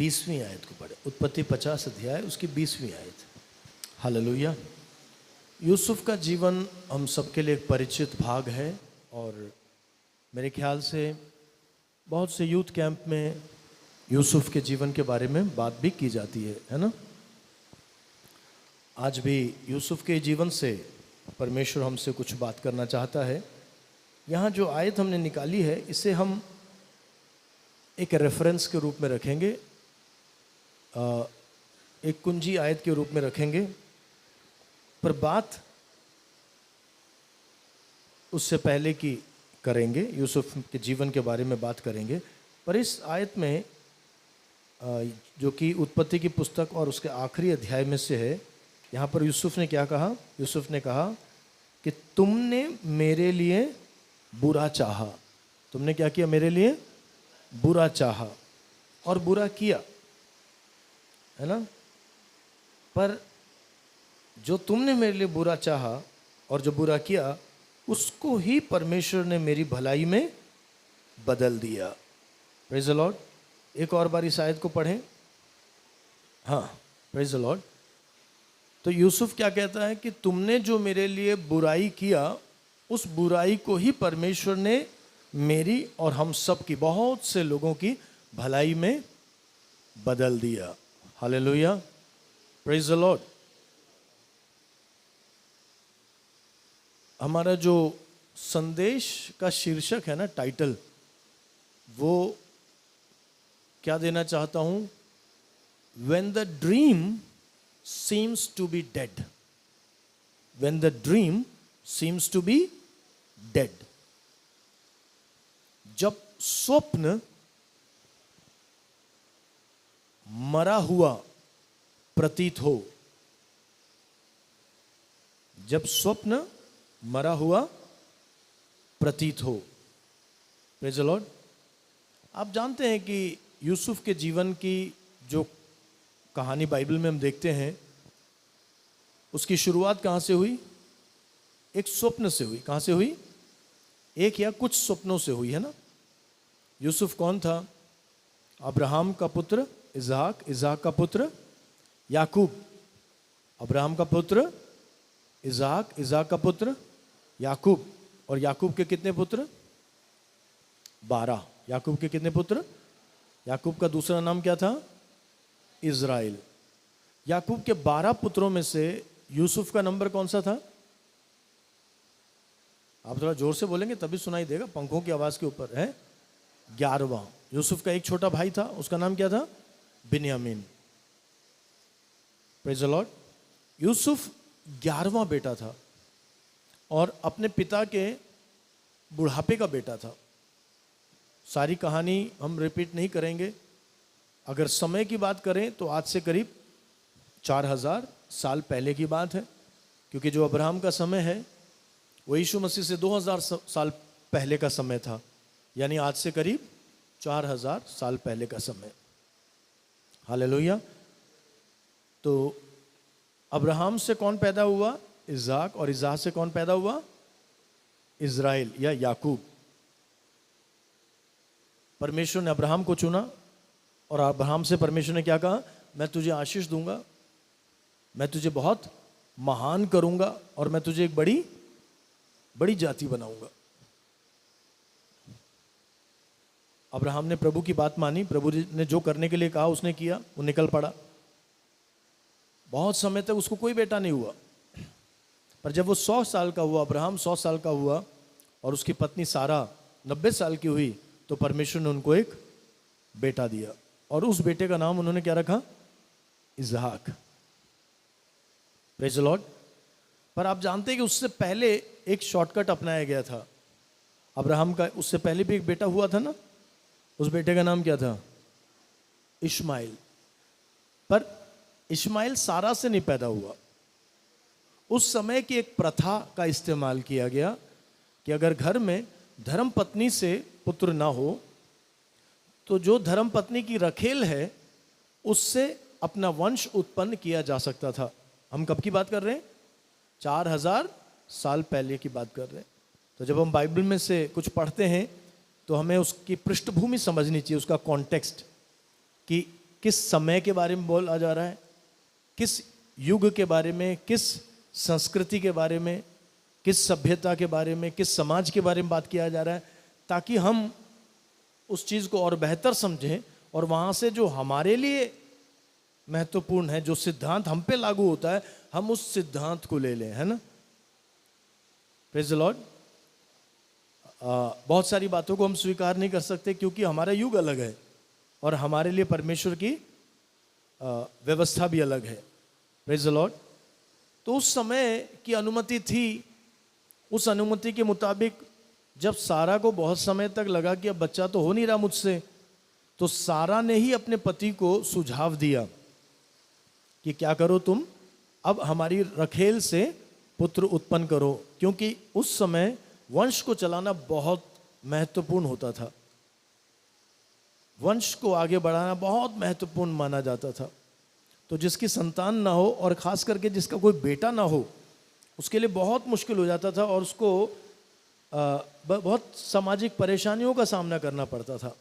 20वीं आयत को पढ़े। उत्पत्ति 50 अध्याय उसकी 20वीं आयत। हालेलुया। यूसुफ का जीवन हम सबके लिए एक परिचित भाग है और मेरे ख्याल से बहुत से यूथ कैंप में यूसुफ के जीवन के बारे में बात भी की जाती है ना। आज भी यूसुफ के जीवन से परमेश्वर हमसे कुछ बात करना चाहता है। यहाँ जो आयत हमने निकाली है इसे हम एक रेफरेंस के रूप में रखेंगे, एक कुंजी आयत के रूप में रखेंगे, पर बात उससे पहले की करेंगे, यूसुफ के जीवन के बारे में बात करेंगे। पर इस आयत में जो कि उत्पत्ति की पुस्तक और उसके आखिरी अध्याय में से है, यहाँ पर यूसुफ ने क्या कहा? यूसुफ ने कहा कि तुमने मेरे लिए बुरा चाहा। तुमने क्या किया? मेरे लिए बुरा चाहा और बुरा किया, है ना। पर जो तुमने मेरे लिए बुरा चाहा और जो बुरा किया उसको ही परमेश्वर ने मेरी भलाई में बदल दिया। Praise the Lord. एक और बार इस आयत को पढ़ें। हाँ, प्रेज द लॉर्ड। तो यूसुफ क्या कहता है कि तुमने जो मेरे लिए बुराई किया उस बुराई को ही परमेश्वर ने मेरी और हम सब की, बहुत से लोगों की भलाई में बदल दिया। Hallelujah, praise the Lord. हमारा जो संदेश का शीर्षक है ना, टाइटल, वो क्या देना चाहता हूं? When the dream seems to be dead. When the dream seems to be dead. जब स्वप्न मरा हुआ प्रतीत हो, जब स्वप्न मरा हुआ प्रतीत हो। Praise the Lord. आप जानते हैं कि यूसुफ के जीवन की जो कहानी बाइबल में हम देखते हैं उसकी शुरुआत कहाँ से हुई? एक स्वप्न से हुई। कहाँ से हुई? एक या कुछ स्वप्नों से हुई, है ना। यूसुफ कौन था? अब्राहम का पुत्र इसहाक, इसहाक का पुत्र याकूब, अब्राहम का पुत्र इसहाक, इसहाक का पुत्र याकूब, और याकूब के कितने पुत्र? 12। याकूब के कितने पुत्र? याकूब का दूसरा नाम क्या था? इज़राइल। याकूब के 12 पुत्रों में से यूसुफ का नंबर कौन सा था? आप थोड़ा जोर से बोलेंगे तभी सुनाई देगा, पंखों की आवाज के ऊपर है। 11वां। यूसुफ का एक छोटा भाई था, उसका नाम क्या था? बिन्यामीन। Praise the Lord. यूसुफ 11वां बेटा था और अपने पिता के बुढ़ापे का बेटा था। सारी कहानी हम रिपीट नहीं करेंगे। अगर समय की बात करें तो आज से करीब 4000 साल पहले की बात है, क्योंकि जो अब्राहम का समय है वो यीशु मसीह से 2000 साल पहले का समय था, यानी आज से करीब 4000 साल पहले का समय। हालेलुया। तो अब्राहम से कौन पैदा हुआ? इसहाक। और इसहाक से कौन पैदा हुआ? इज़राइल या याकूब। परमेश्वर ने अब्राहम को चुना और अब्राहम से परमेश्वर ने क्या कहा? मैं तुझे आशीष दूंगा, मैं तुझे बहुत महान करूंगा और मैं तुझे एक बड़ी बड़ी जाति बनाऊंगा। अब्राहम ने प्रभु की बात मानी, प्रभु ने जो करने के लिए कहा उसने किया, वो निकल पड़ा। बहुत समय तक उसको कोई बेटा नहीं हुआ, पर जब वो 100 साल का हुआ, अब्राहम 100 साल का हुआ और उसकी पत्नी सारा 90 साल की हुई, तो परमेश्वर ने उनको एक बेटा दिया और उस बेटे का नाम उन्होंने क्या रखा? इसहाक। Praise the Lord. पर आप जानते हैं कि उससे पहले एक शॉर्टकट अपनाया गया था। अब्राहम का उससे पहले भी एक बेटा हुआ था ना, उस बेटे का नाम क्या था? इश्माइल। पर इश्माइल सारा से नहीं पैदा हुआ। उस समय की एक प्रथा का इस्तेमाल किया गया कि अगर घर में धर्म पत्नी से पुत्र ना हो तो जो धर्म पत्नी की रखेल है उससे अपना वंश उत्पन्न किया जा सकता था। हम कब की बात कर रहे हैं? 4000 साल पहले की बात कर रहे हैं। तो जब हम बाइबल में से कुछ पढ़ते हैं तो हमें उसकी पृष्ठभूमि समझनी चाहिए, उसका कॉन्टेक्स्ट, कि किस समय के बारे में बोला जा रहा है, किस युग के बारे में, किस संस्कृति के बारे में, किस सभ्यता के बारे में, किस समाज के बारे में बात किया जा रहा है, ताकि हम उस चीज़ को और बेहतर समझें और वहाँ से जो हमारे लिए महत्वपूर्ण है, जो सिद्धांत हम पे लागू होता है, हम उस सिद्धांत को ले लें, है ना। Praise the Lord. बहुत सारी बातों को हम स्वीकार नहीं कर सकते क्योंकि हमारा युग अलग है और हमारे लिए परमेश्वर की व्यवस्था भी अलग है। Praise the lord. तो उस समय की अनुमति थी, उस अनुमति के मुताबिक जब सारा को बहुत समय तक लगा कि अब बच्चा तो हो नहीं रहा मुझसे, तो सारा ने ही अपने पति को सुझाव दिया कि क्या करो तुम, अब हमारी रखेल से पुत्र उत्पन्न करो, क्योंकि उस समय वंश को चलाना बहुत महत्वपूर्ण होता था, वंश को आगे बढ़ाना बहुत महत्वपूर्ण माना जाता था। तो जिसकी संतान ना हो और खास करके जिसका कोई बेटा ना हो, उसके लिए बहुत मुश्किल हो जाता था और उसको बहुत सामाजिक परेशानियों का सामना करना पड़ता था,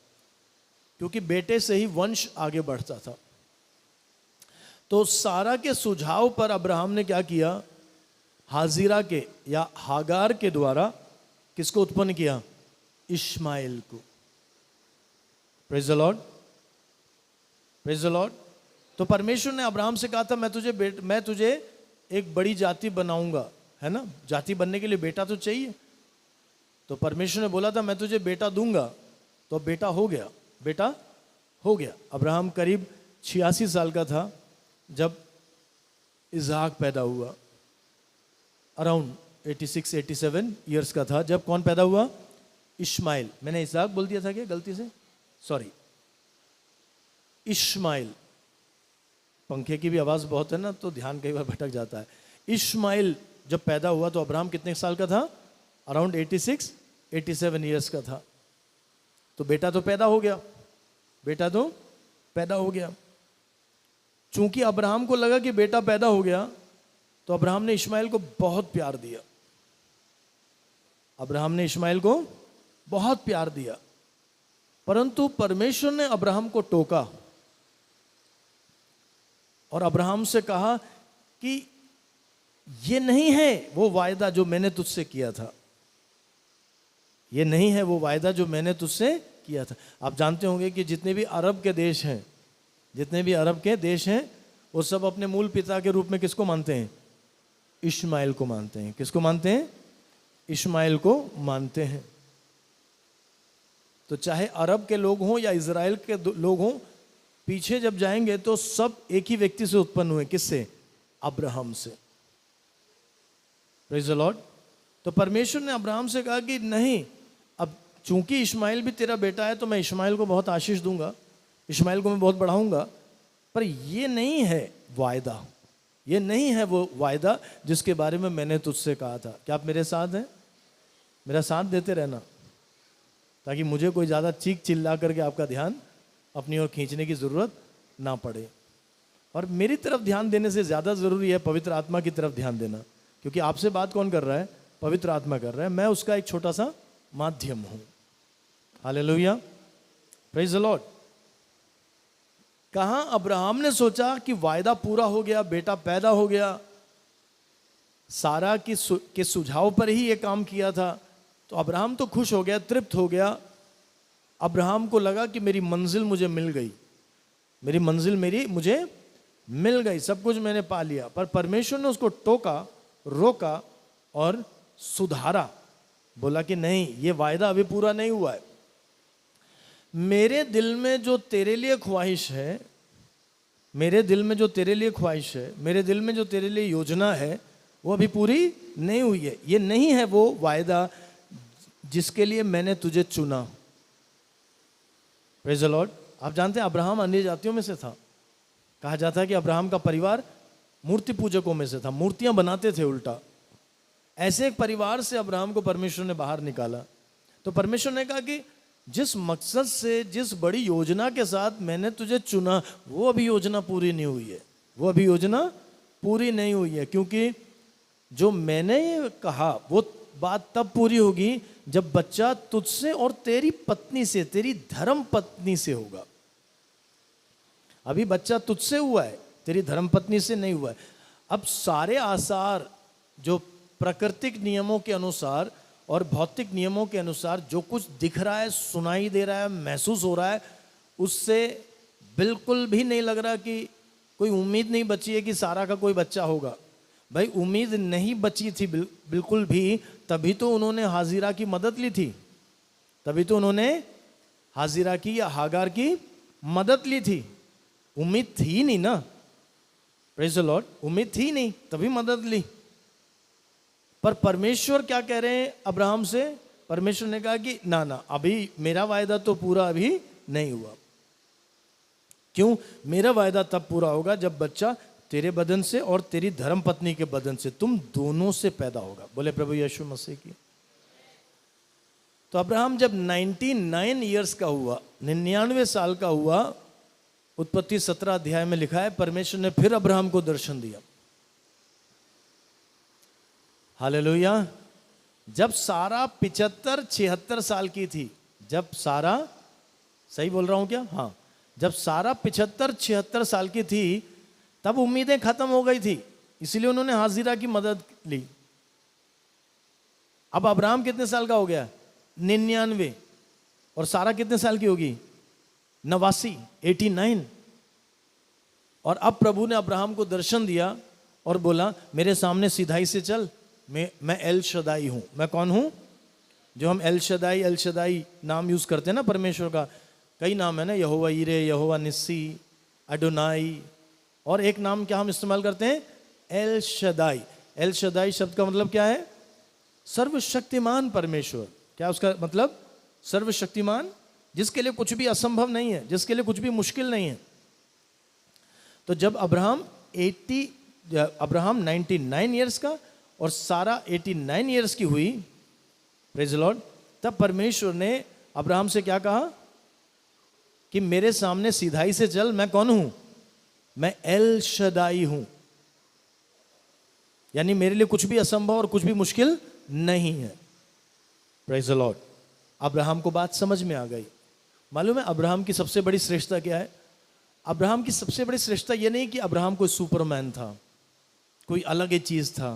क्योंकि बेटे से ही वंश आगे बढ़ता था। तो सारा के सुझाव पर अब्राहम ने क्या किया, हाजिरा के या हागार के द्वारा किसको उत्पन्न किया, इश्माइल को। Praise the Lord, praise the lord. तो परमेश्वर ने अब्राहम से कहा था मैं तुझे एक बड़ी जाति बनाऊंगा, है ना। जाति बनने के लिए बेटा तो चाहिए, तो परमेश्वर ने बोला था मैं तुझे बेटा दूंगा, तो बेटा हो गया, बेटा हो गया। अब्राहम करीब 86 साल का था जब इसहाक पैदा हुआ, अराउंड 86-87 ईयर्स का था जब कौन पैदा हुआ, इश्माइल। मैंने इसहाक बोल दिया था क्या गलती से, सॉरी, इश्माइल। पंखे की भी आवाज बहुत है ना, तो ध्यान कई बार भटक जाता है। इश्माइल जब पैदा हुआ तो अब्राहम कितने साल का था, अराउंड 86-87 ईयर्स का था। तो बेटा तो पैदा हो गया, बेटा तो पैदा हो गया। चूंकि अब्राहम को लगा कि बेटा पैदा हो गया, तो अब्राहम ने इश्माइल को बहुत प्यार दिया, अब्राहम ने इश्माइल को बहुत प्यार दिया। परंतु परमेश्वर ने अब्राहम को टोका और अब्राहम से कहा कि ये नहीं है वो वायदा जो मैंने तुझसे किया था, ये नहीं है वो वायदा जो मैंने तुझसे किया था। आप जानते होंगे कि जितने भी अरब के देश हैं, जितने भी अरब के देश हैं, वो सब अपने मूल पिता के रूप में किसको मानते हैं, इश्माइल को मानते हैं। किसको मानते हैं, इश्माइल को मानते हैं। तो चाहे अरब के लोग हों या इजराइल के लोग हों, पीछे जब जाएंगे तो सब एक ही व्यक्ति से उत्पन्न हुए, किससे, अब्राहम से। Praise the lord. तो परमेश्वर ने अब्राहम से कहा कि नहीं, अब चूंकि इश्माइल भी तेरा बेटा है तो मैं इश्माइल को बहुत आशीष दूंगा, इश्माइल को मैं बहुत बढ़ाऊंगा, पर ये नहीं है वायदा, ये नहीं है वो वायदा जिसके बारे में मैंने तुझसे कहा था। क्या आप मेरे साथ हैं, मेरा साथ देते रहना, ताकि मुझे कोई ज़्यादा चीख चिल्ला करके आपका ध्यान अपनी ओर खींचने की ज़रूरत ना पड़े। और मेरी तरफ ध्यान देने से ज़्यादा ज़रूरी है पवित्र आत्मा की तरफ ध्यान देना, क्योंकि आपसे बात कौन कर रहा है, पवित्र आत्मा कर रहा है, मैं उसका एक छोटा सा माध्यम हूँ। Hallelujah, praise the Lord. कहाँ अब्राहम ने सोचा कि वायदा पूरा हो गया, बेटा पैदा हो गया, सारा के सुझाव पर ही ये काम किया था, तो अब्राहम तो खुश हो गया, तृप्त हो गया। अब्राहम को लगा कि मेरी मंजिल मुझे मिल गई, मेरी मंजिल मुझे मिल गई, सब कुछ मैंने पा लिया। पर परमेश्वर ने उसको टोका, रोका और सुधारा, बोला कि नहीं, ये वायदा अभी पूरा नहीं हुआ है। मेरे दिल में जो तेरे लिए ख्वाहिश है, मेरे दिल में जो तेरे लिए ख्वाहिश है, मेरे दिल में जो तेरे लिए योजना है, वो अभी पूरी नहीं हुई है। ये नहीं है वो वायदा जिसके लिए मैंने तुझे चुना। Praise the Lord. आप जानते हैं अब्राहम अन्य जातियों में से था, कहा जाता है कि अब्राहम का परिवार मूर्ति पूजकों में से था, मूर्तियां बनाते थे उल्टा। ऐसे एक परिवार से अब्राहम को परमेश्वर ने बाहर निकाला। तो परमेश्वर ने कहा कि जिस मकसद से, जिस बड़ी योजना के साथ मैंने तुझे चुना, वो अभी योजना पूरी नहीं हुई है, वो अभी योजना पूरी नहीं हुई है। क्योंकि जो मैंने ये कहा वो बात तब पूरी होगी जब बच्चा तुझसे और तेरी पत्नी से, तेरी धर्म पत्नी से होगा। अभी बच्चा तुझसे हुआ है, तेरी धर्मपत्नी से नहीं हुआ है। अब सारे आसार जो प्राकृतिक नियमों के अनुसार और भौतिक नियमों के अनुसार जो कुछ दिख रहा है, सुनाई दे रहा है, महसूस हो रहा है, उससे बिल्कुल भी नहीं लग रहा कि कोई उम्मीद नहीं बची है कि सारा का कोई बच्चा होगा। भाई उम्मीद नहीं बची थी बिल्कुल भी, तभी तो उन्होंने हाजिरा की मदद ली थी, तभी तो उन्होंने हाजिरा की या हागार की मदद ली थी। उम्मीद थी नहीं ना, प्रेज़ द लॉर्ड, उम्मीद थी नहीं तभी मदद ली। पर परमेश्वर क्या कह रहे हैं अब्राहम से? परमेश्वर ने कहा कि ना ना, अभी मेरा वायदा तो पूरा अभी नहीं हुआ। क्यों? मेरा वायदा तब पूरा होगा जब बच्चा तेरे बदन से और तेरी धर्मपत्नी के बदन से, तुम दोनों से पैदा होगा। बोले प्रभु यीशु मसीह की। तो अब्राहम जब 99 ईयर्स का हुआ, 99 साल का हुआ, उत्पत्ति 17 अध्याय में लिखा है, परमेश्वर ने फिर अब्राहम को दर्शन दिया। हालेलुया। जब सारा 75-76 साल की थी, जब सारा, सही बोल रहा हूं क्या? हाँ, जब सारा 75-76 साल की थी, तब उम्मीदें खत्म हो गई थी, इसलिए उन्होंने हाजिरा की मदद ली। अब अब्राहम कितने साल का हो गया? 99। और सारा कितने साल की होगी? 89, 89। और अब प्रभु ने अब्राहम को दर्शन दिया और बोला, मेरे सामने सीधाई से चल, मैं एल शदाई हूं। मैं कौन हूं? जो हम एल शदाई नाम यूज करते हैं ना परमेश्वर का, कई नाम है ना, यहोवा ईरे, यहोवा निस्सी, अडोनाई, और एक नाम क्या हम इस्तेमाल करते हैं? L Shaddai. एल शदाई शब्द का मतलब क्या है? सर्वशक्तिमान परमेश्वर। क्या उसका मतलब? सर्वशक्तिमान, जिसके लिए कुछ भी असंभव नहीं है, जिसके लिए कुछ भी मुश्किल नहीं है। तो जब अब्राहम 99 ईयर्स का और सारा 89 ईयर्स की हुई, प्रेज द लॉर्ड, तब परमेश्वर ने अब्राहम से क्या कहा कि मेरे सामने सीधाई से चल। मैं कौन हूं? मैं एल शदाई हूं, यानी मेरे लिए कुछ भी असंभव और कुछ भी मुश्किल नहीं है। Praise the Lord. अब्राहम को बात समझ में आ गई। मालूम है अब्राहम की सबसे बड़ी श्रेष्ठता क्या है? अब्राहम की सबसे बड़ी श्रेष्ठता यह नहीं कि अब्राहम कोई सुपरमैन था, कोई अलग ही चीज था,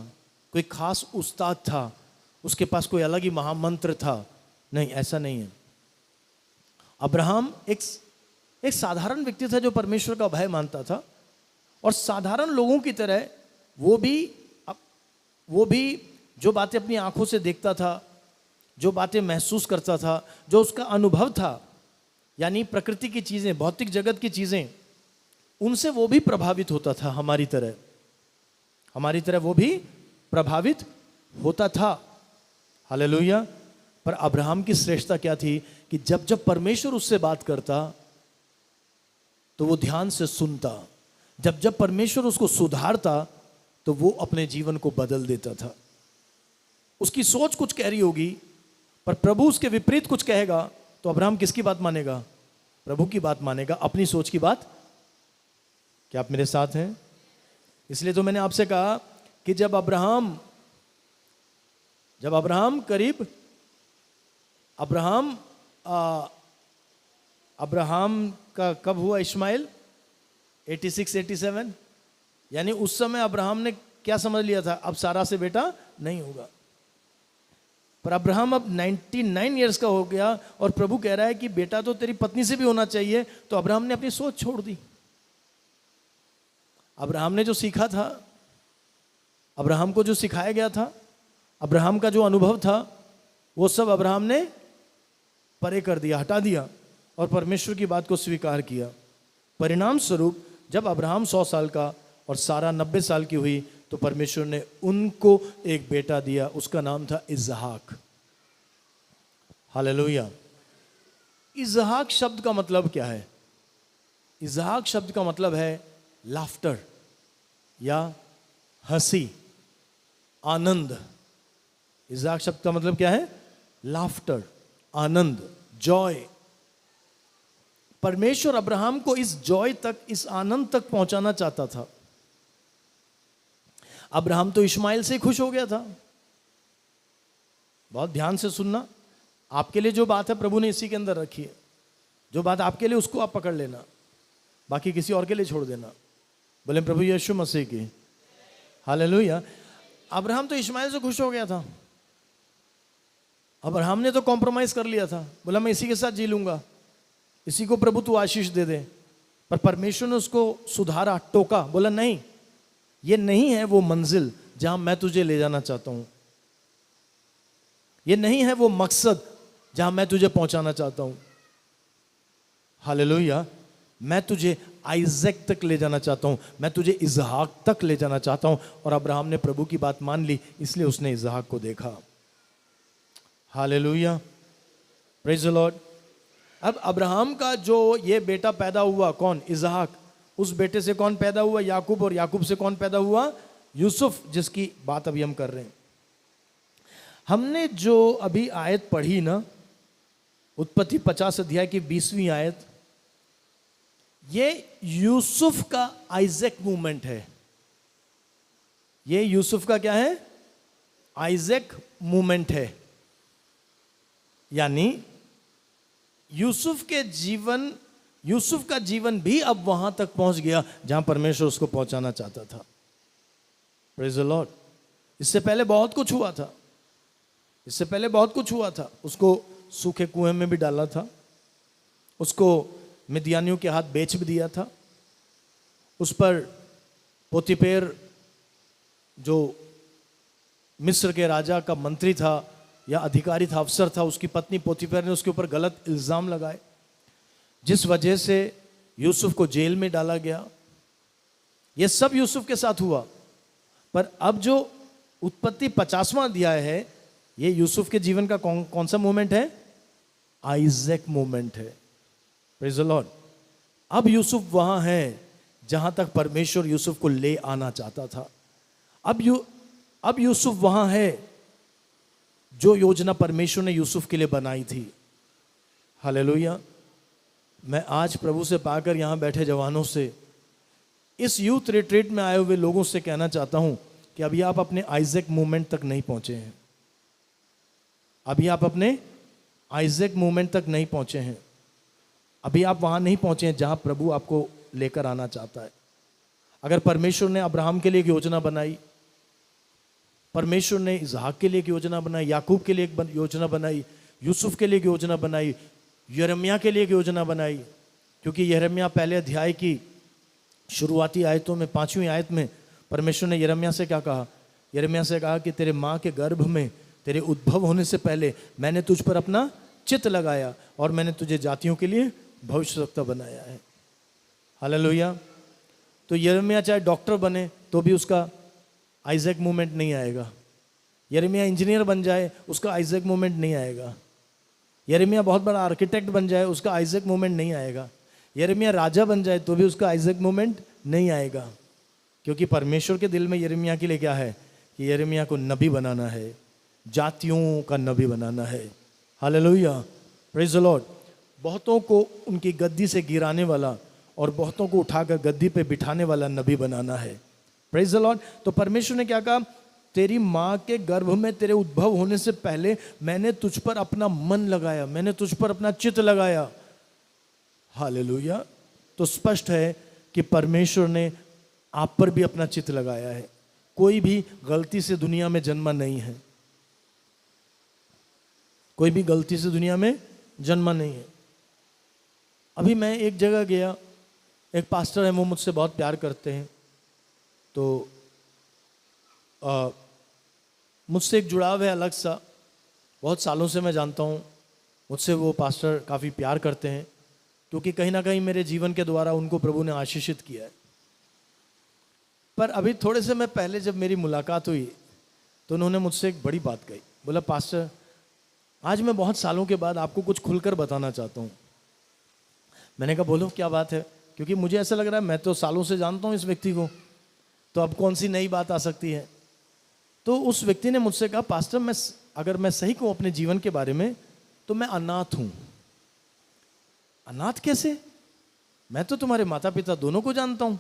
कोई खास उस्ताद था, उसके पास कोई अलग ही महामंत्र था। नहीं, ऐसा नहीं है। अब्राहम एक साधारण व्यक्ति था जो परमेश्वर का भय मानता था, और साधारण लोगों की तरह वो भी जो बातें अपनी आंखों से देखता था, जो बातें महसूस करता था, जो उसका अनुभव था, यानी प्रकृति की चीजें, भौतिक जगत की चीजें, उनसे वो भी प्रभावित होता था। हमारी तरह वो भी प्रभावित होता था। हालेलुया। पर अब्राहम की श्रेष्ठता क्या थी कि जब जब परमेश्वर उससे बात करता तो वो ध्यान से सुनता, जब जब परमेश्वर उसको सुधारता तो वो अपने जीवन को बदल देता था। उसकी सोच कुछ कह रही होगी, पर प्रभु उसके विपरीत कुछ कहेगा तो अब्राहम किसकी बात मानेगा? प्रभु की बात मानेगा, अपनी सोच की बात। क्या आप मेरे साथ हैं? इसलिए तो मैंने आपसे कहा कि जब अब्राहम का कब हुआ इस्माइल? 86-87, यानी उस समय अब्राहम ने क्या समझ लिया था? अब सारा से बेटा नहीं होगा। पर अब्राहम अब 99 ईयर्स का हो गया और प्रभु कह रहा है कि बेटा तो तेरी पत्नी से भी होना चाहिए। तो अब्राहम ने अपनी सोच छोड़ दी। अब्राहम ने जो सीखा था, अब्राहम को जो सिखाया गया था, अब्राहम का जो अनुभव था, वो सब अब्राहम ने परे कर दिया, हटा दिया, और परमेश्वर की बात को स्वीकार किया। परिणाम स्वरूप जब अब्राहम 100 साल का और सारा 90 साल की हुई तो परमेश्वर ने उनको एक बेटा दिया, उसका नाम था इसहाक। हालेलुया। इसहाक शब्द का मतलब क्या है? इसहाक शब्द का मतलब है लाफ्टर या हंसी, आनंद। इसहाक शब्द का मतलब क्या है? लाफ्टर, आनंद, जॉय। परमेश्वर अब्राहम को इस जॉय तक, इस आनंद तक पहुंचाना चाहता था। अब्राहम तो इश्माइल से खुश हो गया था। बहुत ध्यान से सुनना, आपके लिए जो बात है प्रभु ने इसी के अंदर रखी है। जो बात आपके लिए, उसको आप पकड़ लेना। बाकी किसी और के लिए छोड़ देना। बोले प्रभु यीशु मसीह की हालेलुया। अब्राहम तो इश्माइल से खुश हो गया था। अब्राहम ने तो कॉम्प्रोमाइज कर लिया था, बोला मैं इसी के साथ जी लूंगा, इसी को प्रभु तू आशीष दे दे। पर परमेश्वर ने उसको सुधारा, टोका, बोला नहीं, ये नहीं है वो मंजिल जहां मैं तुझे ले जाना चाहता हूं, ये नहीं है वो मकसद जहां मैं तुझे पहुंचाना चाहता हूं। हालेलुया। मैं तुझे आइजैक तक ले जाना चाहता हूं, मैं तुझे इसहाक तक ले जाना चाहता हूं। और अब्राहम ने प्रभु की बात मान ली, इसलिए उसने इसहाक को देखा। Hallelujah, praise the Lord. अब अब्राहम का जो ये बेटा पैदा हुआ, कौन? इसहाक। उस बेटे से कौन पैदा हुआ? याकूब। और याकूब से कौन पैदा हुआ? यूसुफ, जिसकी बात अभी हम कर रहे हैं। हमने जो अभी आयत पढ़ी ना, उत्पत्ति 50 अध्याय की 20वीं आयत, ये यूसुफ का आइजैक मूवमेंट है। ये यूसुफ का क्या है? आइजैक मूवमेंट है। यानी यूसुफ का जीवन भी अब वहां तक पहुंच गया जहां परमेश्वर उसको पहुंचाना चाहता था। Praise the Lord. इससे पहले बहुत कुछ हुआ था, इससे पहले बहुत कुछ हुआ था। उसको सूखे कुएं में भी डाला था, उसको मिद्यानियों के हाथ बेच भी दिया था, उस पर पोतीपेर जो मिस्र के राजा का मंत्री था या अधिकारी था, अफसर था, उसकी पत्नी पोतीपेर ने उसके ऊपर गलत इल्जाम लगाए, जिस वजह से यूसुफ को जेल में डाला गया। यह सब यूसुफ के साथ हुआ। पर अब जो उत्पत्ति 50वां अध्याय है, यह यूसुफ के जीवन का कौन सा मोमेंट है? आइजैक मोमेंट है। Praise the Lord. अब यूसुफ वहां है जहां तक परमेश्वर यूसुफ को ले आना चाहता था। अब यूसुफ वहां है जो योजना परमेश्वर ने यूसुफ के लिए बनाई थी। हालेलुया। मैं आज प्रभु से पाकर यहां बैठे जवानों से, इस यूथ रिट्रीट में आए हुए लोगों से कहना चाहता हूं कि अभी आप अपने आइजैक मूवमेंट तक नहीं पहुंचे हैं। अभी आप अपने आइजैक मूवमेंट तक नहीं पहुंचे हैं। अभी आप वहां नहीं पहुंचे हैं जहां प्रभु आपको लेकर आना चाहता है। अगर परमेश्वर ने अब्राहम के लिए एक योजना बनाई, परमेश्वर ने इसहाक के लिए एक योजना बनाई, याकूब के लिए एक योजना बनाई, यूसुफ के लिए एक योजना बनाई, यिर्मयाह के लिए एक योजना बनाई। क्योंकि यिर्मयाह पहले अध्याय की शुरुआती आयतों में 5वीं आयत में परमेश्वर ने यिर्मयाह से क्या कहा? यिर्मयाह से कहा कि तेरे माँ के गर्भ में, तेरे उद्भव होने से पहले मैंने तुझ पर अपना चित्त लगाया और मैंने तुझे जातियों के लिए भविष्यवक्ता बनाया है। हालेलुया। तो यिर्मयाह चाहे डॉक्टर बने तो भी उसका आइजैक मूवमेंट नहीं आएगा। यिर्मयाह इंजीनियर बन जाए, उसका आइजैक मूवमेंट नहीं आएगा। यिर्मयाह बहुत बड़ा आर्किटेक्ट बन जाए, उसका आइजैक मूवमेंट नहीं आएगा। यिर्मयाह राजा बन जाए तो भी उसका आइजैक मूवमेंट नहीं आएगा। क्योंकि परमेश्वर के दिल में यिर्मयाह के लिए क्या है? कि यिर्मयाह को नबी बनाना है, जातियों का नबी बनाना है। Hallelujah, praise the Lord. बहुतों को उनकी गद्दी से गिराने वाला और बहुतों को उठाकर गद्दी पे बिठाने वाला नबी बनाना है। Praise the lord. तो परमेश्वर ने क्या कहा? तेरी माँ के गर्भ में तेरे उद्भव होने से पहले मैंने तुझ पर अपना मन लगाया, मैंने तुझ पर अपना चित्त लगाया। हालेलुया। तो स्पष्ट है कि परमेश्वर ने आप पर भी अपना चित्त लगाया है। कोई भी गलती से दुनिया में जन्मा नहीं है, कोई भी गलती से दुनिया में जन्मा नहीं है। अभी मैं एक जगह गया, एक पास्टर है, वो मुझसे बहुत प्यार करते हैं, तो मुझसे एक जुड़ाव है अलग सा। बहुत सालों से मैं जानता हूँ, मुझसे वो पास्टर काफ़ी प्यार करते हैं, क्योंकि कहीं ना कहीं मेरे जीवन के द्वारा उनको प्रभु ने आशीषित किया है। पर अभी थोड़े समय पहले जब मेरी मुलाकात हुई तो उन्होंने मुझसे एक बड़ी बात कही। बोला, पास्टर आज मैं बहुत सालों के बाद आपको कुछ खुलकर बताना चाहता हूँ। मैंने कहा बोलो क्या बात है? क्योंकि मुझे ऐसा लग रहा है मैं तो सालों से जानता हूँ इस व्यक्ति को, तो अब कौन सी नई बात आ सकती है। तो उस व्यक्ति ने मुझसे कहा, पास्टर अगर मैं सही कहूँ अपने जीवन के बारे में तो मैं अनाथ हूँ। अनाथ कैसे? मैं तो तुम्हारे माता पिता दोनों को जानता हूँ,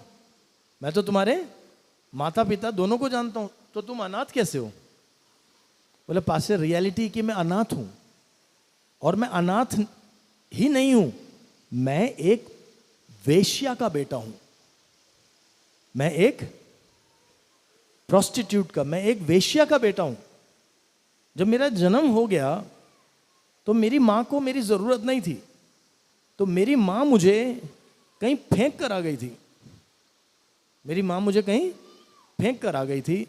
मैं तो तुम्हारे माता पिता दोनों को जानता हूँ, तो तुम अनाथ कैसे हो? बोले, पास्टर रियलिटी कि मैं अनाथ हूँ, और मैं अनाथ ही नहीं हूँ, मैं एक वेश्या का बेटा हूं, मैं एक प्रोस्टिट्यूट का, मैं एक वेश्या का बेटा हूं। जब मेरा जन्म हो गया तो मेरी मां को मेरी जरूरत नहीं थी, तो मेरी मां मुझे कहीं फेंक कर आ गई थी। मेरी मां मुझे कहीं फेंक कर आ गई थी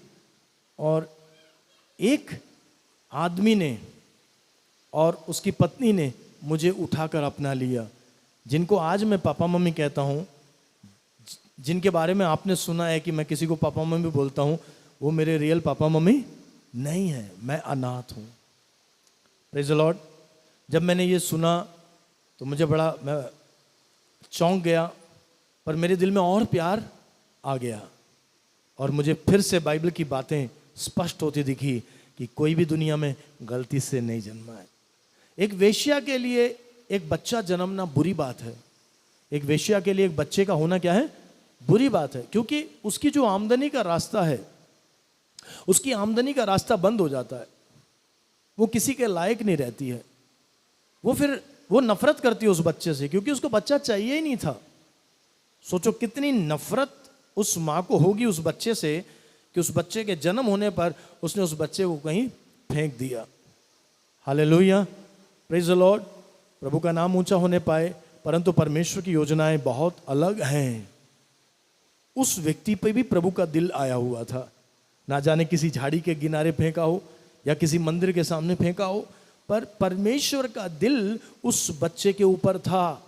और एक आदमी ने और उसकी पत्नी ने मुझे उठाकर अपना लिया, जिनको आज मैं पापा मम्मी कहता हूं, जिनके बारे में आपने सुना है कि मैं किसी को पापा मम्मी बोलता हूं, वो मेरे रियल पापा मम्मी नहीं है, मैं अनाथ हूं। Praise the Lord. जब मैंने ये सुना तो मैं चौंक गया, पर मेरे दिल में और प्यार आ गया और मुझे फिर से बाइबल की बातें स्पष्ट होती दिखी कि कोई भी दुनिया में गलती से नहीं जन्मा है। एक वेश्या के लिए एक बच्चा जन्मना बुरी बात है। एक वेश्या के लिए एक बच्चे का होना क्या है? बुरी बात है, क्योंकि उसकी जो आमदनी का रास्ता है, उसकी आमदनी का रास्ता बंद हो जाता है। वो किसी के लायक नहीं रहती है। वो नफरत करती है उस बच्चे से, क्योंकि उसको बच्चा चाहिए ही नहीं था। सोचो कितनी नफरत उस माँ को होगी उस बच्चे से कि उस बच्चे के जन्म होने पर उसने उस बच्चे को कहीं फेंक दिया। Hallelujah, praise the Lord. प्रभु का नाम ऊंचा होने पाए। परंतु परमेश्वर की योजनाएं बहुत अलग हैं। उस व्यक्ति पे भी प्रभु का दिल आया हुआ था। ना जाने किसी झाड़ी के किनारे फेंका हो या किसी मंदिर के सामने फेंका हो, पर परमेश्वर का दिल उस बच्चे के ऊपर था।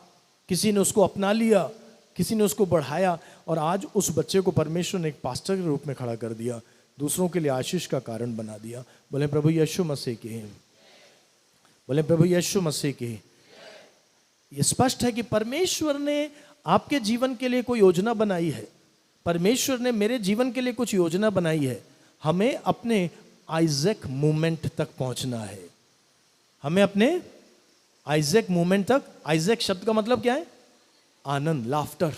किसी ने उसको अपना लिया, किसी ने उसको बढ़ाया और आज उस बच्चे को परमेश्वर ने एक पास्टर के रूप में खड़ा कर दिया, दूसरों के लिए आशीष का कारण बना दिया। बोले प्रभु यीशु मसीह की, बोले प्रभु यीशु मसीह की। ये स्पष्ट है कि परमेश्वर ने आपके जीवन के लिए कोई योजना बनाई है। परमेश्वर ने मेरे जीवन के लिए कुछ योजना बनाई है। हमें अपने आइजैक मूवमेंट तक पहुंचना है। हमें अपने आइजैक मूवमेंट तक। आइजैक शब्द का मतलब क्या है? आनंद, लाफ्टर।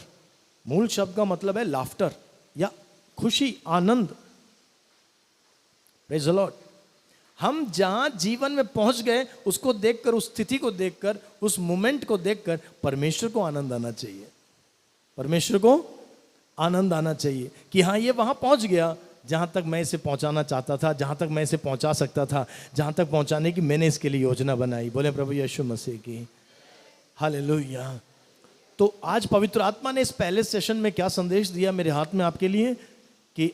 मूल शब्द का मतलब है लाफ्टर या खुशी, आनंद। Praise the Lord. हम जहां जीवन में पहुंच गए उसको देखकर, उस स्थिति को देखकर, उस मोमेंट को देखकर परमेश्वर को आनंद आना चाहिए। परमेश्वर को आनंद आना चाहिए कि हाँ, ये वहां पहुंच गया जहां तक मैं इसे पहुंचाना चाहता था, जहां तक मैं इसे पहुंचा सकता था, जहां तक पहुंचाने की मैंने इसके लिए योजना बनाई। बोले प्रभु यीशु मसीह की। हालेलुया। तो आज पवित्र आत्मा ने इस पहले सेशन में क्या संदेश दिया मेरे हाथ में आपके लिए कि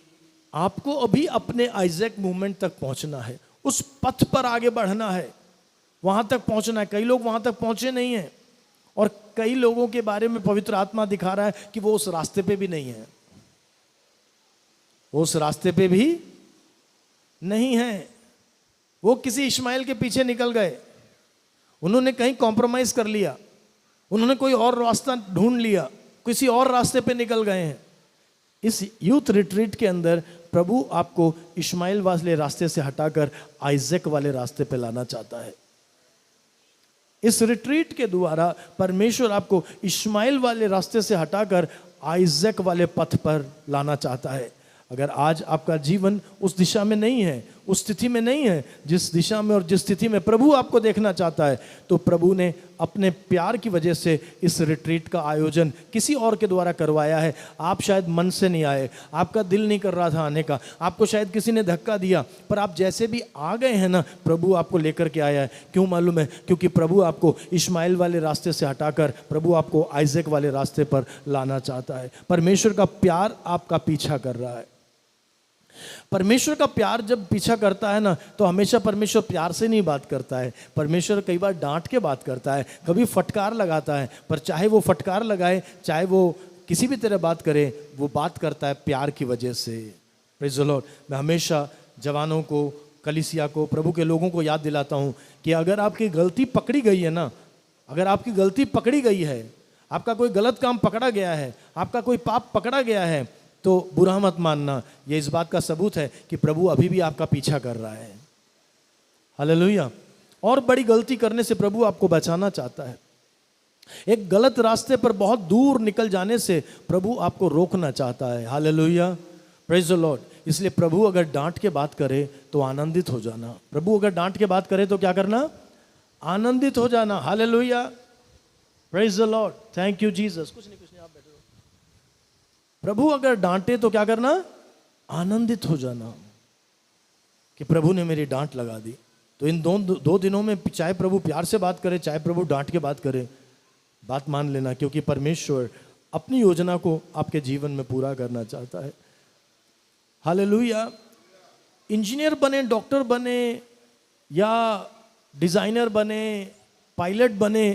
आपको अभी अपने आइजैक मूवमेंट तक पहुंचना है, उस पथ पर आगे बढ़ना है, वहां तक पहुंचना है। कई लोग वहां तक पहुंचे नहीं हैं और कई लोगों के बारे में पवित्र आत्मा दिखा रहा है कि वो उस रास्ते पे भी नहीं है, वो उस रास्ते पे भी नहीं है। वो किसी इश्माइल के पीछे निकल गए, उन्होंने कहीं कॉम्प्रोमाइज कर लिया, उन्होंने कोई और रास्ता ढूंढ लिया, किसी और रास्ते पे निकल गए हैं। इस यूथ रिट्रीट के अंदर प्रभु आपको इश्माइल वाले रास्ते से हटाकर आइजैक वाले रास्ते पे लाना चाहता है। इस रिट्रीट के द्वारा परमेश्वर आपको इश्माइल वाले रास्ते से हटाकर आइजैक वाले पथ पर लाना चाहता है। अगर आज आपका जीवन उस दिशा में नहीं है, उस स्थिति में नहीं है जिस दिशा में और जिस स्थिति में प्रभु आपको देखना चाहता है, तो प्रभु ने अपने प्यार की वजह से इस रिट्रीट का आयोजन किसी और के द्वारा करवाया है। आप शायद मन से नहीं आए, आपका दिल नहीं कर रहा था आने का, आपको शायद किसी ने धक्का दिया, पर आप जैसे भी आ गए हैं ना, प्रभु आपको लेकर के आया है। क्यों मालूम है? क्योंकि प्रभु आपको इश्माइल वाले रास्ते से हटाकर प्रभु आपको आइजैक वाले रास्ते पर लाना चाहता है। परमेश्वर का प्यार आपका पीछा कर रहा है। परमेश्वर का प्यार जब पीछा करता है ना, तो हमेशा परमेश्वर प्यार से नहीं बात करता है। परमेश्वर कई बार डांट के बात करता है, कभी फटकार लगाता है, पर चाहे वो फटकार लगाए, चाहे वो किसी भी तरह बात करे, वो बात करता है प्यार की वजह से। Praise the Lord. मैं हमेशा जवानों को, कलीसिया को, प्रभु के लोगों को याद दिलाता हूँ कि अगर आपकी गलती पकड़ी गई है ना, अगर आपकी गलती पकड़ी गई है, आपका कोई गलत काम पकड़ा गया है, आपका कोई पाप पकड़ा गया है, तो बुरा मत मानना। ये इस बात का सबूत है कि प्रभु अभी भी आपका पीछा कर रहा है। हालेलुया। और बड़ी गलती करने से प्रभु आपको बचाना चाहता है। एक गलत रास्ते पर बहुत दूर निकल जाने से प्रभु आपको रोकना चाहता है। Hallelujah, praise the Lord. इसलिए प्रभु अगर डांट के बात करे तो आनंदित हो जाना। प्रभु अगर डांट के बात करे तो क्या करना? आनंदित हो जाना। Hallelujah. Praise the Lord, thank you Jesus. कुछ नहीं, आप बैठे रहो। प्रभु अगर डांटे तो क्या करना? आनंदित हो जाना कि प्रभु ने मेरी डांट लगा दी। तो इन दो दिनों में चाहे प्रभु प्यार से बात करे, चाहे प्रभु डांट के बात करे, बात मान लेना, क्योंकि परमेश्वर अपनी योजना को आपके जीवन में पूरा करना चाहता है। हालेलुया। इंजीनियर बने, डॉक्टर बने, या डिजाइनर बने, पायलट बने,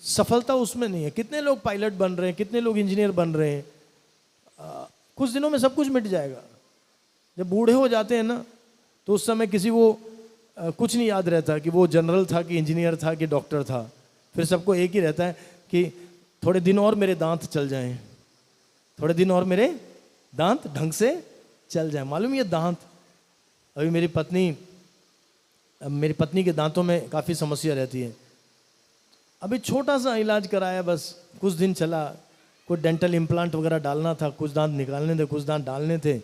सफलता उसमें नहीं है। कितने लोग पायलट बन रहे हैं, कितने लोग इंजीनियर बन रहे हैं, कुछ दिनों में सब कुछ मिट जाएगा। जब बूढ़े हो जाते हैं ना, तो उस समय किसी को कुछ नहीं याद रहता कि वो जनरल था कि इंजीनियर था कि डॉक्टर था। फिर सबको एक ही रहता है कि थोड़े दिन और मेरे दांत चल जाएं, थोड़े दिन और मेरे दांत ढंग से चल जाएं। मालूम ये दांत, अभी मेरी पत्नी के दांतों में काफ़ी समस्या रहती है। अभी छोटा सा इलाज कराया, बस कुछ दिन चला। कोई डेंटल इम्प्लांट वगैरह डालना था, कुछ दांत निकालने थे, कुछ दांत डालने थे,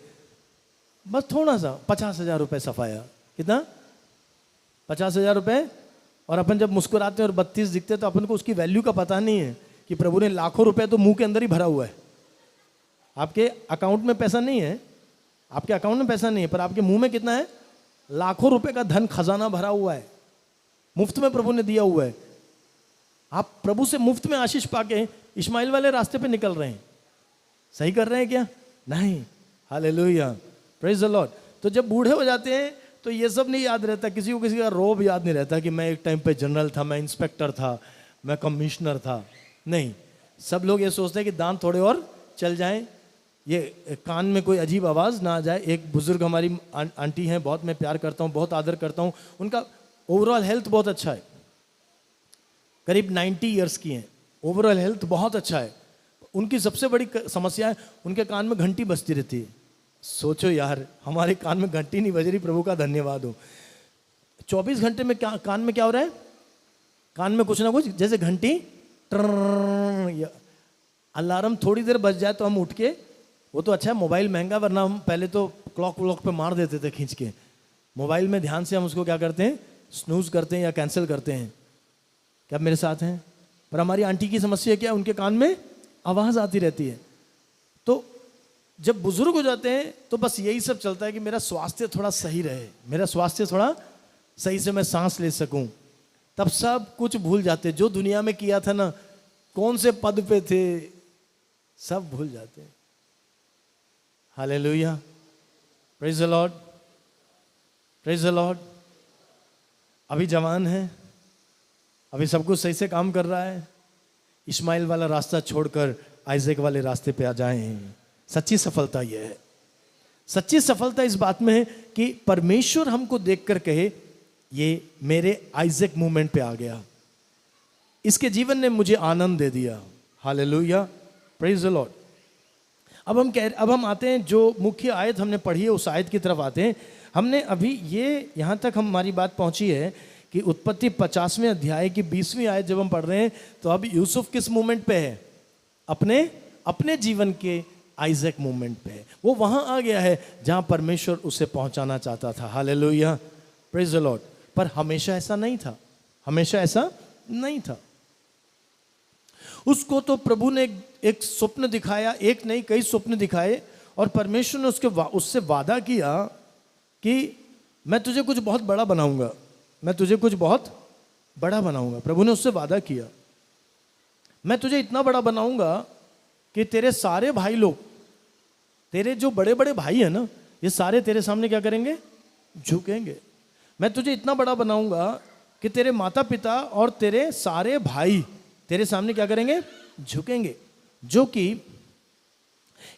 बस थोड़ा सा 50,000 रुपये सफाया। कितना? 50,000 रुपये। और अपन जब मुस्कुराते हैं और 32 दिखते हैं तो अपन को उसकी वैल्यू का पता नहीं है कि प्रभु ने लाखों रुपए तो मुंह के अंदर ही भरा हुआ है। आपके अकाउंट में पैसा नहीं है, आपके अकाउंट में पैसा नहीं है, पर आपके मुंह में कितना है? लाखों रुपए का धन खजाना भरा हुआ है, मुफ्त में प्रभु ने दिया हुआ है। आप प्रभु से मुफ्त में आशीष पाके इस्माइल वाले रास्ते पे निकल रहे हैं। सही कर रहे हैं क्या? नहीं। Hallelujah, praise the lord. तो जब बूढ़े हो जाते हैं तो ये सब नहीं याद रहता, किसी को किसी का रोब याद नहीं रहता कि मैं एक टाइम पे जनरल था, मैं इंस्पेक्टर था, मैं कमिश्नर था। नहीं, सब लोग ये सोचते हैं कि दांत थोड़े और चल जाएं, ये कान में कोई अजीब आवाज़ ना आ जाए। एक बुजुर्ग हमारी आंटी हैं, बहुत मैं प्यार करता हूँ, बहुत आदर करता हूँ, उनका ओवरऑल हेल्थ बहुत अच्छा है, करीब 90 ईयर्स की हैं, ओवरऑल हेल्थ बहुत अच्छा है। उनकी सबसे बड़ी समस्या है, उनके कान में घंटी बजती रहती है। सोचो यार, हमारे कान में घंटी नहीं बज रही, प्रभु का धन्यवाद हो। 24 घंटे में क्या कान में क्या हो रहा है? कान में कुछ ना कुछ, जैसे घंटी अलार्म थोड़ी देर बज जाए तो हम उठ के, वो तो अच्छा है मोबाइल महंगा, वरना हम पहले तो क्लॉक व्लॉक पे मार देते थे खींच के। मोबाइल में ध्यान से हम उसको क्या करते हैं? स्नूज करते हैं या कैंसिल करते हैं। क्या मेरे साथ हैं? पर हमारी आंटी की समस्या क्या है? उनके कान में आवाज़ आती रहती है। तो जब बुजुर्ग हो जाते हैं तो बस यही सब चलता है कि मेरा स्वास्थ्य थोड़ा सही रहे, मेरा स्वास्थ्य थोड़ा सही से मैं सांस ले सकूं। तब सब कुछ भूल जाते, जो दुनिया में किया था ना, कौन से पद पे थे, सब भूल जाते हैं। Hallelujah, praise the lord, praise the Lord. अभी जवान है, अभी सब कुछ सही से काम कर रहा है, इस्माइल वाला रास्ता छोड़कर आइजैक वाले रास्ते पे आ जाएं। सच्ची सफलता यह है, सच्ची सफलता इस बात में है कि परमेश्वर हमको देखकर कहे, ये मेरे आइजैक मूवमेंट पे आ गया, इसके जीवन ने मुझे आनंद दे दिया। Hallelujah, praise the Lord. अब हम आते हैं, जो मुख्य आयत हमने पढ़ी है उस आयत की तरफ आते हैं। हमने अभी ये यहाँ तक हमारी बात पहुँची है कि उत्पत्ति 50वें अध्याय की 20वीं आयत जब हम पढ़ रहे हैं, तो अब यूसुफ किस मूवमेंट पे है? अपने जीवन के आइजैक मूवमेंट पे है। वो वहां आ गया है जहां परमेश्वर उसे पहुंचाना चाहता था। Hallelujah, praise the Lord. पर हमेशा ऐसा नहीं था, हमेशा ऐसा नहीं था। उसको तो प्रभु ने एक स्वप्न दिखाया, एक नहीं कई स्वप्न दिखाए, और परमेश्वर ने उससे वादा किया कि मैं तुझे कुछ बहुत बड़ा बनाऊंगा, मैं तुझे कुछ बहुत बड़ा बनाऊंगा। प्रभु ने उससे वादा किया, मैं तुझे इतना बड़ा बनाऊंगा कि तेरे सारे भाई लोग, तेरे जो बड़े बड़े भाई हैं ना, ये सारे तेरे सामने क्या करेंगे? झुकेंगे। मैं तुझे इतना बड़ा बनाऊंगा कि तेरे माता पिता और तेरे सारे भाई तेरे सामने क्या करेंगे? झुकेंगे। जो कि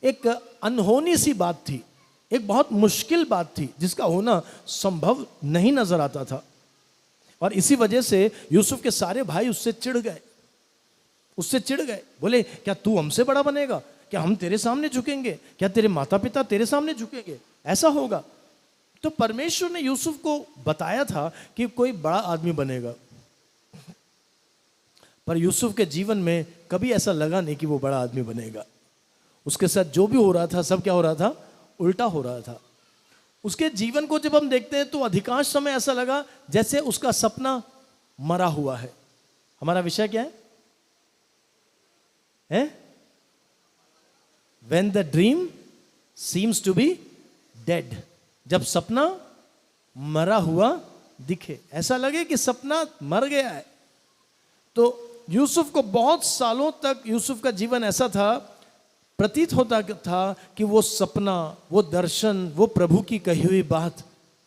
एक अनहोनी सी बात थी, एक बहुत मुश्किल बात थी, जिसका होना संभव नहीं नजर आता था। और इसी वजह से यूसुफ के सारे भाई उससे चिढ़ गए, बोले क्या तू हमसे बड़ा बनेगा? क्या हम तेरे सामने झुकेंगे? क्या तेरे माता पिता तेरे सामने झुकेंगे? ऐसा होगा? तो परमेश्वर ने यूसुफ को बताया था कि कोई बड़ा आदमी बनेगा, पर यूसुफ के जीवन में कभी ऐसा लगा नहीं कि वो बड़ा आदमी बनेगा। उसके साथ जो भी हो रहा था, सब क्या हो रहा था? उल्टा हो रहा था। उसके जीवन को जब हम देखते हैं तो अधिकांश समय ऐसा लगा जैसे उसका सपना मरा हुआ है। हमारा विषय क्या है? है? When the dream seems to be dead, जब सपना मरा हुआ दिखे, ऐसा लगे कि सपना मर गया है। तो यूसुफ को बहुत सालों तक यूसुफ का जीवन ऐसा था, प्रतीत होता था कि वो सपना, वो दर्शन, वो प्रभु की कही हुई बात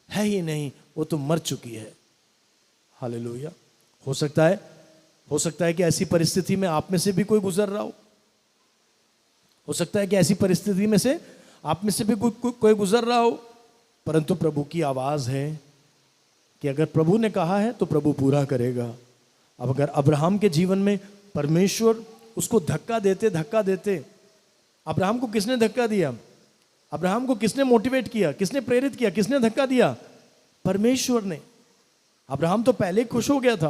है ही नहीं, वो तो मर चुकी है। हालेलुया। हो सकता है कि ऐसी परिस्थिति में आप में से भी कोई गुजर रहा हो सकता है कि ऐसी परिस्थिति में से आप में से भी कोई गुजर रहा हो, परंतु प्रभु की आवाज है कि अगर प्रभु ने कहा है तो प्रभु पूरा करेगा। अब अगर अब्राहम के जीवन में परमेश्वर उसको धक्का देते, अब्राहम को किसने धक्का दिया? अब्राहम को किसने मोटिवेट किया, किसने प्रेरित किया, किसने धक्का दिया? परमेश्वर ने। अब्राहम तो पहले खुश हो गया था।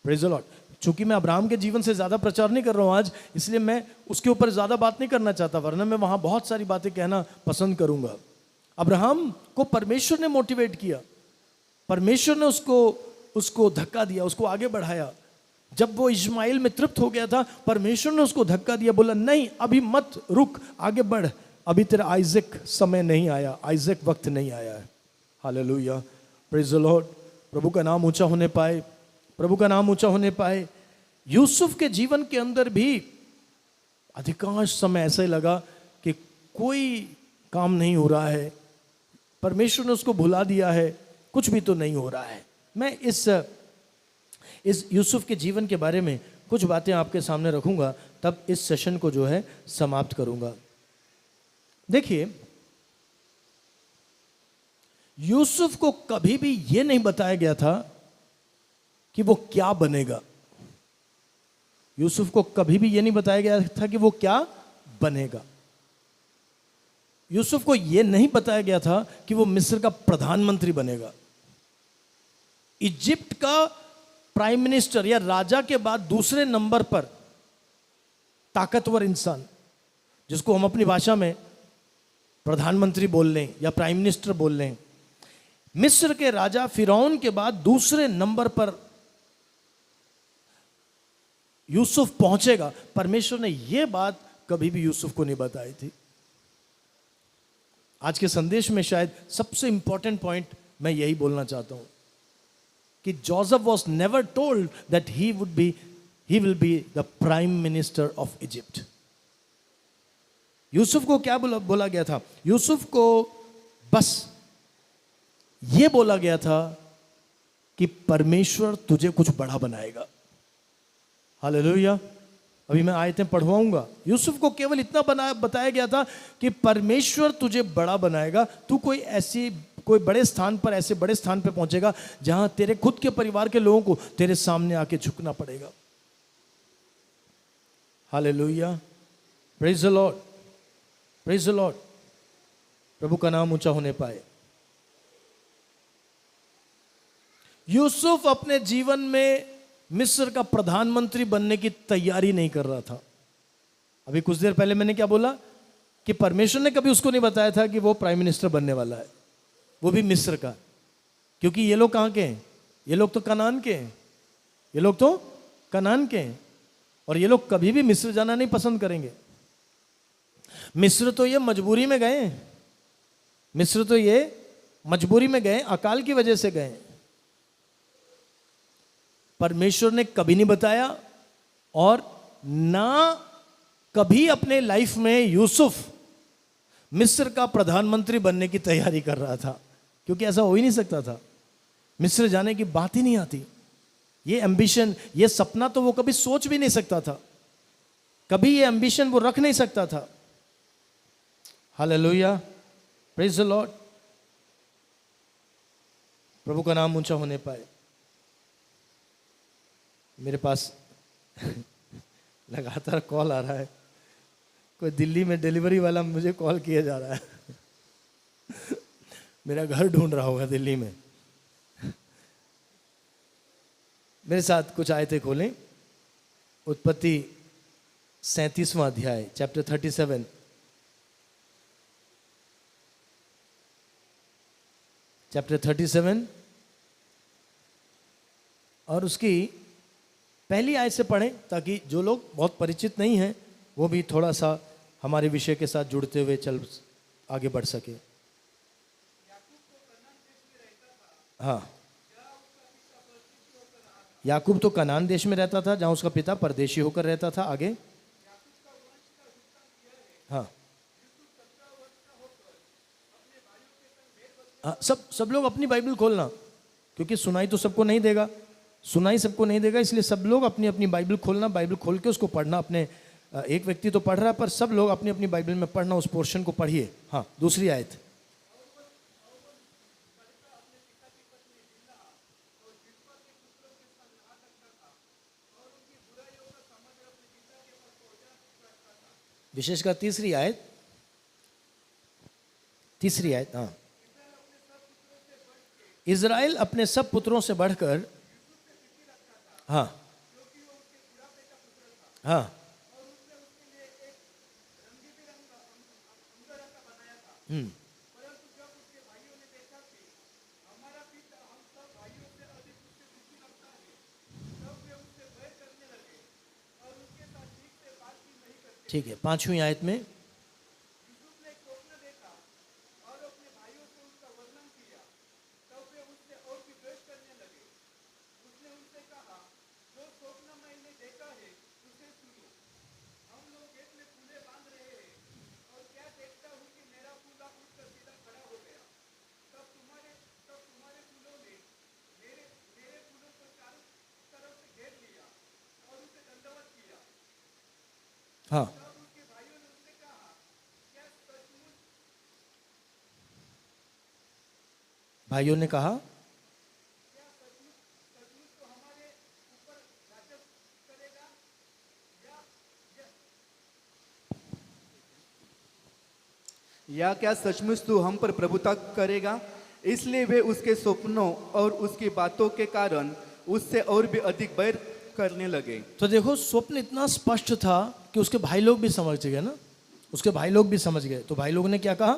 Praise the Lord. चूंकि मैं अब्राहम के जीवन से ज्यादा प्रचार नहीं कर रहा हूं आज, इसलिए मैं उसके ऊपर ज्यादा बात नहीं करना चाहता, वरना मैं वहां बहुत सारी बातें कहना पसंद करूंगा। अब्राहम को परमेश्वर ने मोटिवेट किया, परमेश्वर ने उसको धक्का दिया, उसको आगे बढ़ाया। जब वो इस्माइल में तृप्त हो गया था, परमेश्वर ने उसको धक्का दिया, बोला नहीं अभी मत रुक, आगे बढ़, अभी तेरा आइजक समय नहीं आया, आइजक वक्त नहीं आया है। Hallelujah, praise the Lord. प्रभु का नाम ऊंचा होने पाए, प्रभु का नाम ऊंचा होने पाए। यूसुफ के जीवन के अंदर भी अधिकांश समय ऐसे लगा कि कोई काम नहीं हो रहा है, परमेश्वर ने उसको भुला दिया है, कुछ भी तो नहीं हो रहा है। मैं इस यूसुफ के जीवन के बारे में कुछ बातें आपके सामने रखूंगा, तब इस सेशन को जो है समाप्त करूंगा। देखिए, यूसुफ को कभी भी यह नहीं बताया गया था कि वो क्या बनेगा। यूसुफ को कभी भी यह नहीं बताया गया था कि वो क्या बनेगा। यूसुफ को यह नहीं बताया गया था कि वो मिस्र का प्रधानमंत्री बनेगा। इजिप्ट का प्राइम मिनिस्टर या राजा के बाद दूसरे नंबर पर ताकतवर इंसान, जिसको हम अपनी भाषा में प्रधानमंत्री बोल लें या प्राइम मिनिस्टर बोल लें, मिस्र के राजा फिरौन के बाद दूसरे नंबर पर यूसुफ पहुंचेगा। परमेश्वर ने यह बात कभी भी यूसुफ को नहीं बताई थी। आज के संदेश में शायद सबसे इंपॉर्टेंट पॉइंट मैं यही बोलना चाहता हूं कि Joseph was never told that he will be the prime minister of Egypt. Yusuf को क्या बोला गया था? यूसुफ को बस यह बोला गया था कि परमेश्वर तुझे कुछ बड़ा बनाएगा। हालेलुया। अभी मैं आयतें पढ़वाऊंगा। यूसुफ को केवल इतना बताया गया था कि परमेश्वर तुझे बड़ा बनाएगा, तू कोई बड़े स्थान पर, ऐसे बड़े स्थान पर पहुंचेगा जहां तेरे खुद के परिवार के लोगों को तेरे सामने आके झुकना पड़ेगा। Hallelujah, praise the lord, praise the Lord. प्रभु का नाम ऊंचा होने पाए। यूसुफ अपने जीवन में मिस्र का प्रधानमंत्री बनने की तैयारी नहीं कर रहा था। अभी कुछ देर पहले मैंने क्या बोला कि परमेश्वर ने कभी उसको नहीं बताया था कि वो प्राइम मिनिस्टर बनने वाला है, वो भी मिस्र का। क्योंकि ये लोग कहां के हैं? ये लोग तो कनान के हैं, ये लोग तो कनान के हैं, और ये लोग कभी भी मिस्र जाना नहीं पसंद करेंगे। मिस्र तो ये मजबूरी में गए, मिस्र तो ये मजबूरी में गए, अकाल की वजह से गए। परमेश्वर ने कभी नहीं बताया, और ना कभी अपने लाइफ में यूसुफ मिस्र का प्रधानमंत्री बनने की तैयारी कर रहा था, क्योंकि ऐसा हो ही नहीं सकता था। मिस्र जाने की बात ही नहीं आती। ये एम्बिशन, ये सपना तो वो कभी सोच भी नहीं सकता था, कभी ये एम्बिशन वो रख नहीं सकता था। Hallelujah, praise the Lord. प्रभु का नाम ऊंचा होने पाए। मेरे पास लगातार कॉल आ रहा है, कोई दिल्ली में डिलीवरी वाला मुझे कॉल किया जा रहा है मेरा घर ढूंढ रहा होगा दिल्ली में। मेरे साथ कुछ आयतें खोलें। उत्पत्ति 37वां अध्याय, चैप्टर 37, चैप्टर 37 और उसकी पहली आयत से पढ़ें ताकि जो लोग बहुत परिचित नहीं हैं वो भी थोड़ा सा हमारे विषय के साथ जुड़ते हुए चल आगे बढ़ सके। हाँ, याकूब तो कनान देश में रहता था जहाँ उसका पिता परदेशी होकर रहता था। आगे। हाँ, हाँ, सब लोग अपनी बाइबल खोलना, क्योंकि सुनाई तो सबको नहीं देगा, इसलिए सब लोग अपनी अपनी बाइबल खोलना, बाइबल खोल के उसको पढ़ना। अपने एक व्यक्ति तो पढ़ रहा है पर सब लोग अपनी अपनी बाइबल में पढ़ना, उस पोर्शन को पढ़िए। हाँ, दूसरी आयत। विशेषकर तीसरी आयत। हाँ, इज़राइल अपने सब पुत्रों से बढ़कर, हाँ हाँ, ठीक है। 5वीं आयत में हाँ, भाइयों ने कहा, या क्या सचमुच तू हम पर प्रभुता करेगा? इसलिए वे उसके स्वप्नों और उसकी बातों के कारण उससे और भी अधिक बैर करने लगे। तो देखो, स्वप्न इतना स्पष्ट था कि उसके भाई लोग भी समझ गए ना, उसके भाई लोग भी समझ गए। तो भाई लोग ने क्या कहा?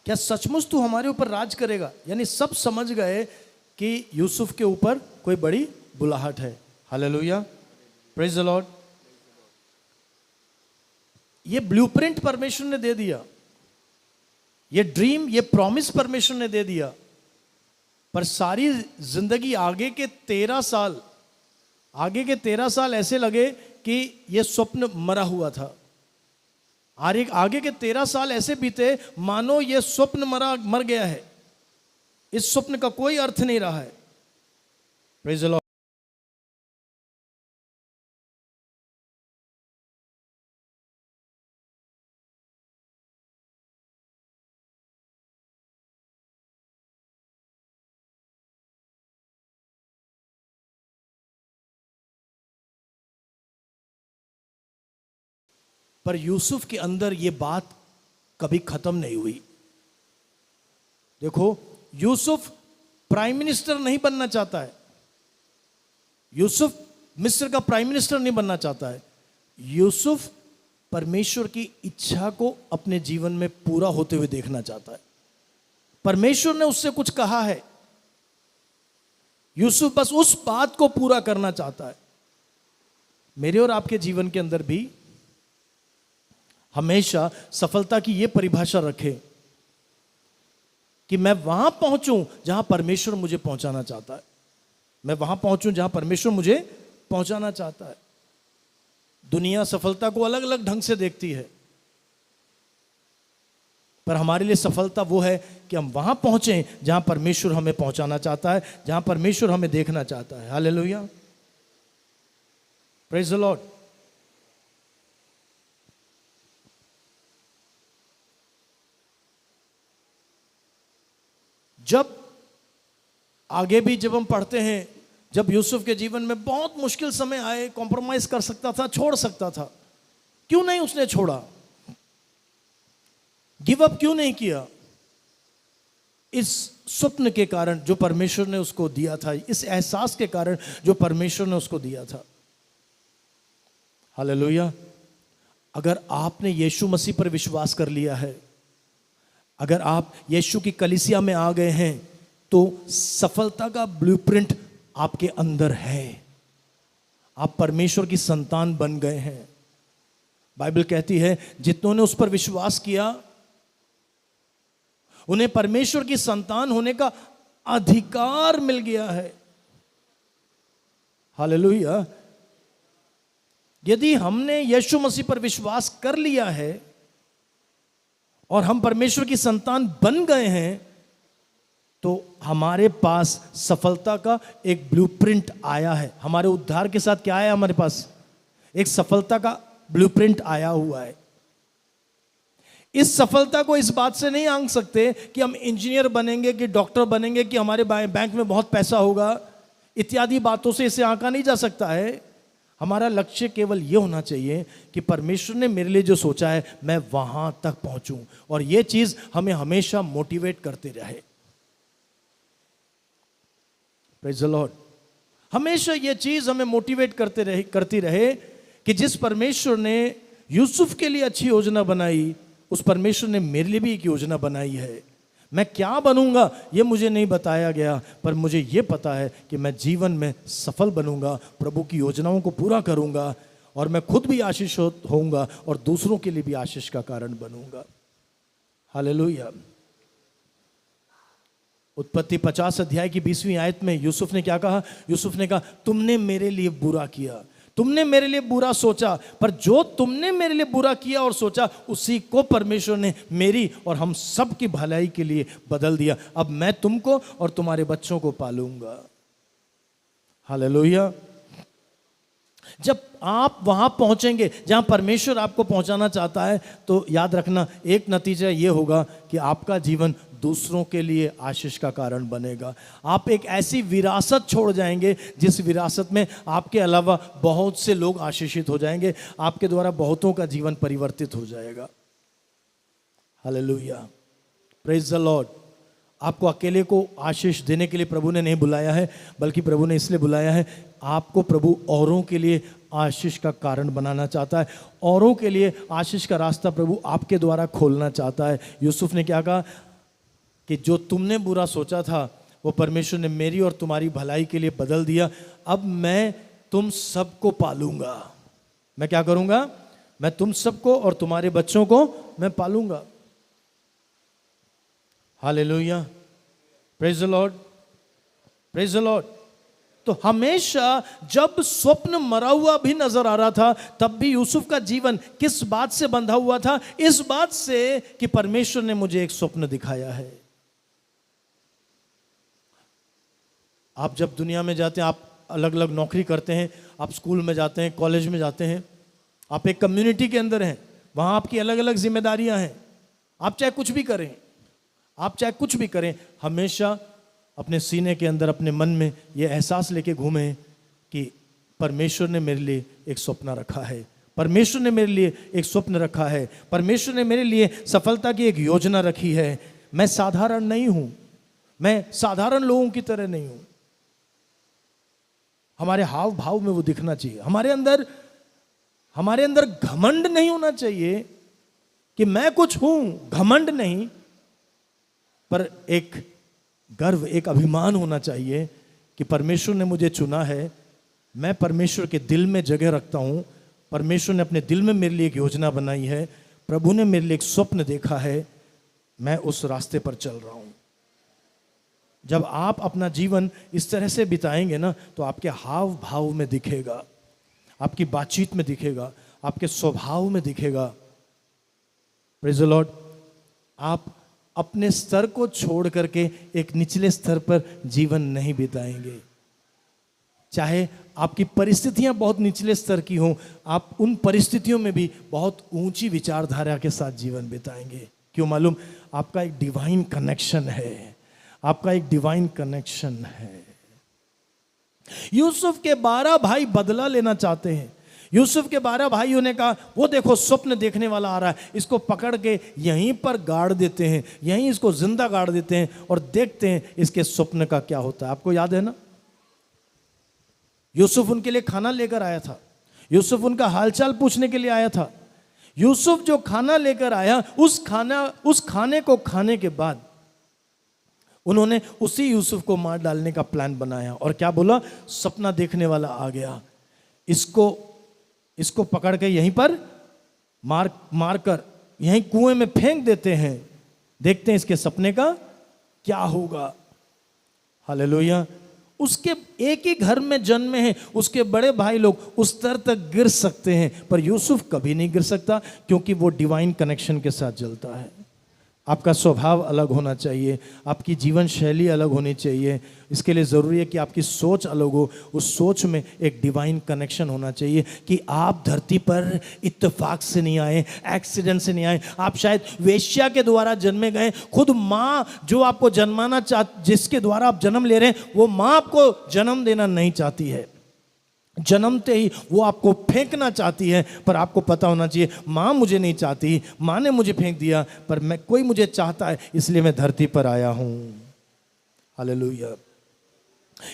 क्या सचमुच तू हमारे ऊपर राज करेगा? यानी सब समझ गए कि यूसुफ के ऊपर कोई बड़ी बुलाहट है। Hallelujah, praise the Lord. ये ब्लूप्रिंट परमेश्वर ने दे दिया, ये ड्रीम, ये प्रॉमिस परमेश्वर ने दे दिया, पर सारी जिंदगी आगे के 13 साल ऐसे लगे कि ये स्वप्न मरा हुआ था। आगे के 13 साल ऐसे बीते मानो ये स्वप्न मर गया है, इस स्वप्न का कोई अर्थ नहीं रहा है। Praise the Lord. पर यूसुफ के अंदर ये बात कभी खत्म नहीं हुई। देखो, यूसुफ प्राइम मिनिस्टर नहीं बनना चाहता है, यूसुफ मिस्र का प्राइम मिनिस्टर नहीं बनना चाहता है। यूसुफ परमेश्वर की इच्छा को अपने जीवन में पूरा होते हुए देखना चाहता है। परमेश्वर ने उससे कुछ कहा है, यूसुफ बस उस बात को पूरा करना चाहता है। मेरे और आपके जीवन के अंदर भी हमेशा सफलता की यह परिभाषा रखें कि मैं वहां पहुंचूं जहां परमेश्वर मुझे पहुंचाना चाहता है, मैं वहां पहुंचूं जहां परमेश्वर मुझे पहुंचाना चाहता है। दुनिया सफलता को अलग अलग ढंग से देखती है, पर हमारे लिए सफलता वो है कि हम वहां पहुंचे जहां परमेश्वर हमें पहुंचाना चाहता है, जहां परमेश्वर हमें देखना चाहता है। Hallelujah, praise the Lord. जब आगे भी जब हम पढ़ते हैं, जब यूसुफ के जीवन में बहुत मुश्किल समय आए, कॉम्प्रोमाइज कर सकता था, छोड़ सकता था, क्यों नहीं उसने छोड़ा? गिव अप क्यों नहीं किया? इस स्वप्न के कारण जो परमेश्वर ने उसको दिया था, इस एहसास के कारण जो परमेश्वर ने उसको दिया था। हालेलुया। अगर आपने यीशु मसीह पर विश्वास कर लिया है, अगर आप यीशु की कलीसिया में आ गए हैं, तो सफलता का ब्लूप्रिंट आपके अंदर है। आप परमेश्वर की संतान बन गए हैं। बाइबल कहती है जितनों ने उस पर विश्वास किया उन्हें परमेश्वर की संतान होने का अधिकार मिल गया है। हालेलुया। यदि हमने यीशु मसीह पर विश्वास कर लिया है और हम परमेश्वर की संतान बन गए हैं तो हमारे पास सफलता का एक ब्लूप्रिंट आया है। हमारे उद्धार के साथ क्या आया? हमारे पास एक सफलता का ब्लूप्रिंट आया हुआ है। इस सफलता को इस बात से नहीं आंक सकते कि हम इंजीनियर बनेंगे, कि डॉक्टर बनेंगे, कि हमारे बैंक में बहुत पैसा होगा, इत्यादि बातों से इसे आंका नहीं जा सकता है। हमारा लक्ष्य केवल यह होना चाहिए कि परमेश्वर ने मेरे लिए जो सोचा है मैं वहां तक पहुंचूं, और यह चीज हमें हमेशा मोटिवेट करते रहे। Praise the Lord. हमेशा यह चीज हमें मोटिवेट करती रहे कि जिस परमेश्वर ने यूसुफ के लिए अच्छी योजना बनाई, उस परमेश्वर ने मेरे लिए भी एक योजना बनाई है। मैं क्या बनूंगा ये मुझे नहीं बताया गया, पर मुझे ये पता है कि मैं जीवन में सफल बनूंगा, प्रभु की योजनाओं को पूरा करूंगा, और मैं खुद भी आशीष होऊंगा और दूसरों के लिए भी आशीष का कारण बनूंगा। हालेलुया। उत्पत्ति 50 अध्याय की 20वीं आयत में यूसुफ ने क्या कहा? यूसुफ ने कहा तुमने मेरे लिए बुरा किया, तुमने मेरे लिए बुरा सोचा, पर जो तुमने मेरे लिए बुरा किया और सोचा उसी को परमेश्वर ने मेरी और हम सब की भलाई के लिए बदल दिया। अब मैं तुमको और तुम्हारे बच्चों को पालूंगा। हालेलुया। जब आप वहां पहुंचेंगे जहां परमेश्वर आपको पहुंचाना चाहता है, तो याद रखना एक नतीजा यह होगा कि आपका जीवन दूसरों के लिए आशीष का कारण बनेगा। आप एक ऐसी विरासत छोड़ जाएंगे जिस विरासत में आपके अलावा बहुत से लोग आशीषित हो जाएंगे, आपके द्वारा बहुतों का जीवन परिवर्तित हो जाएगा। हालेलुया। Praise the Lord. आपको अकेले को आशीष देने के लिए प्रभु ने नहीं बुलाया है, बल्कि प्रभु ने इसलिए बुलाया है, आपको प्रभु औरों के लिए आशीष का कारण बनाना चाहता है। औरों के लिए आशीष का रास्ता प्रभु आपके द्वारा खोलना चाहता है। यूसुफ ने क्या कहा कि जो तुमने बुरा सोचा था वो परमेश्वर ने मेरी और तुम्हारी भलाई के लिए बदल दिया। अब मैं तुम सबको पालूंगा। मैं क्या करूंगा? मैं तुम सबको और तुम्हारे बच्चों को मैं पालूंगा। Hallelujah. Praise the lord. Praise the lord. तो हमेशा जब स्वप्न मरा हुआ भी नजर आ रहा था, तब भी यूसुफ का जीवन किस बात से बंधा हुआ था? इस बात से कि परमेश्वर ने मुझे एक स्वप्न दिखाया है। आप जब दुनिया में जाते हैं, आप अलग अलग नौकरी करते हैं, आप स्कूल में जाते हैं, कॉलेज में जाते हैं, आप एक कम्युनिटी के अंदर हैं, वहाँ आपकी अलग अलग जिम्मेदारियां हैं। आप चाहे कुछ भी करें, आप चाहे कुछ भी करें, हमेशा अपने सीने के अंदर, अपने मन में ये एहसास लेके घूमें कि परमेश्वर ने मेरे लिए एक स्वप्न रखा है, परमेश्वर ने मेरे लिए एक स्वप्न रखा है, परमेश्वर ने मेरे लिए सफलता की एक योजना रखी है। मैं साधारण नहीं हूं, मैं साधारण लोगों की तरह नहीं हूं। हमारे हाव भाव में वो दिखना चाहिए। हमारे अंदर घमंड नहीं होना चाहिए कि मैं कुछ हूं, घमंड नहीं, पर एक गर्व, एक अभिमान होना चाहिए कि परमेश्वर ने मुझे चुना है, मैं परमेश्वर के दिल में जगह रखता हूं, परमेश्वर ने अपने दिल में मेरे लिए एक योजना बनाई है, प्रभु ने मेरे लिए एक स्वप्न देखा है, मैं उस रास्ते पर चल रहा हूं। जब आप अपना जीवन इस तरह से बिताएंगे ना, तो आपके हाव भाव में दिखेगा, आपकी बातचीत में दिखेगा, आपके स्वभाव में दिखेगा। Praise the Lord. आप अपने स्तर को छोड़ करके एक निचले स्तर पर जीवन नहीं बिताएंगे। चाहे आपकी परिस्थितियां बहुत निचले स्तर की हों, आप उन परिस्थितियों में भी बहुत ऊंची विचारधारा के साथ जीवन बिताएंगे। क्यों मालूम? आपका एक डिवाइन कनेक्शन है, आपका एक डिवाइन कनेक्शन है। यूसुफ के 12 भाई बदला लेना चाहते हैं। यूसुफ के 12 भाइयों ने कहा, वो देखो स्वप्न देखने वाला आ रहा है, इसको पकड़ के यहीं पर गाड़ देते हैं, यहीं इसको जिंदा गाड़ देते हैं और देखते हैं इसके स्वप्न का क्या होता है। आपको याद है ना, यूसुफ उनके लिए खाना लेकर आया था, यूसुफ उनका हालचाल पूछने के लिए आया था। यूसुफ जो खाना लेकर आया, उस खाने को खाने के बाद उन्होंने उसी यूसुफ को मार डालने का प्लान बनाया और क्या बोला? सपना देखने वाला आ गया, इसको पकड़ के यहीं पर मार कर यहीं कुएं में फेंक देते हैं। देखते हैं इसके सपने का क्या होगा। हालेलुया। उसके एक ही घर में जन्मे हैं, उसके बड़े भाई लोग उस स्तर तक गिर सकते हैं, पर यूसुफ कभी नहीं गिर सकता, क्योंकि वो डिवाइन कनेक्शन के साथ चलता है। आपका स्वभाव अलग होना चाहिए, आपकी जीवन शैली अलग होनी चाहिए। इसके लिए ज़रूरी है कि आपकी सोच अलग हो, उस सोच में एक डिवाइन कनेक्शन होना चाहिए कि आप धरती पर इत्तेफाक से नहीं आए, एक्सीडेंट से नहीं आए। आप शायद वेश्या के द्वारा जन्मे गए। खुद माँ जो आपको जिसके द्वारा आप जन्म ले रहे हैं, वो माँ आपको जन्म देना नहीं चाहती है। जन्मते ही वो आपको फेंकना चाहती है, पर आपको पता होना चाहिए माँ मुझे नहीं चाहती, माँ ने मुझे फेंक दिया, पर कोई मुझे चाहता है, इसलिए मैं धरती पर आया हूँ। हालेलुया।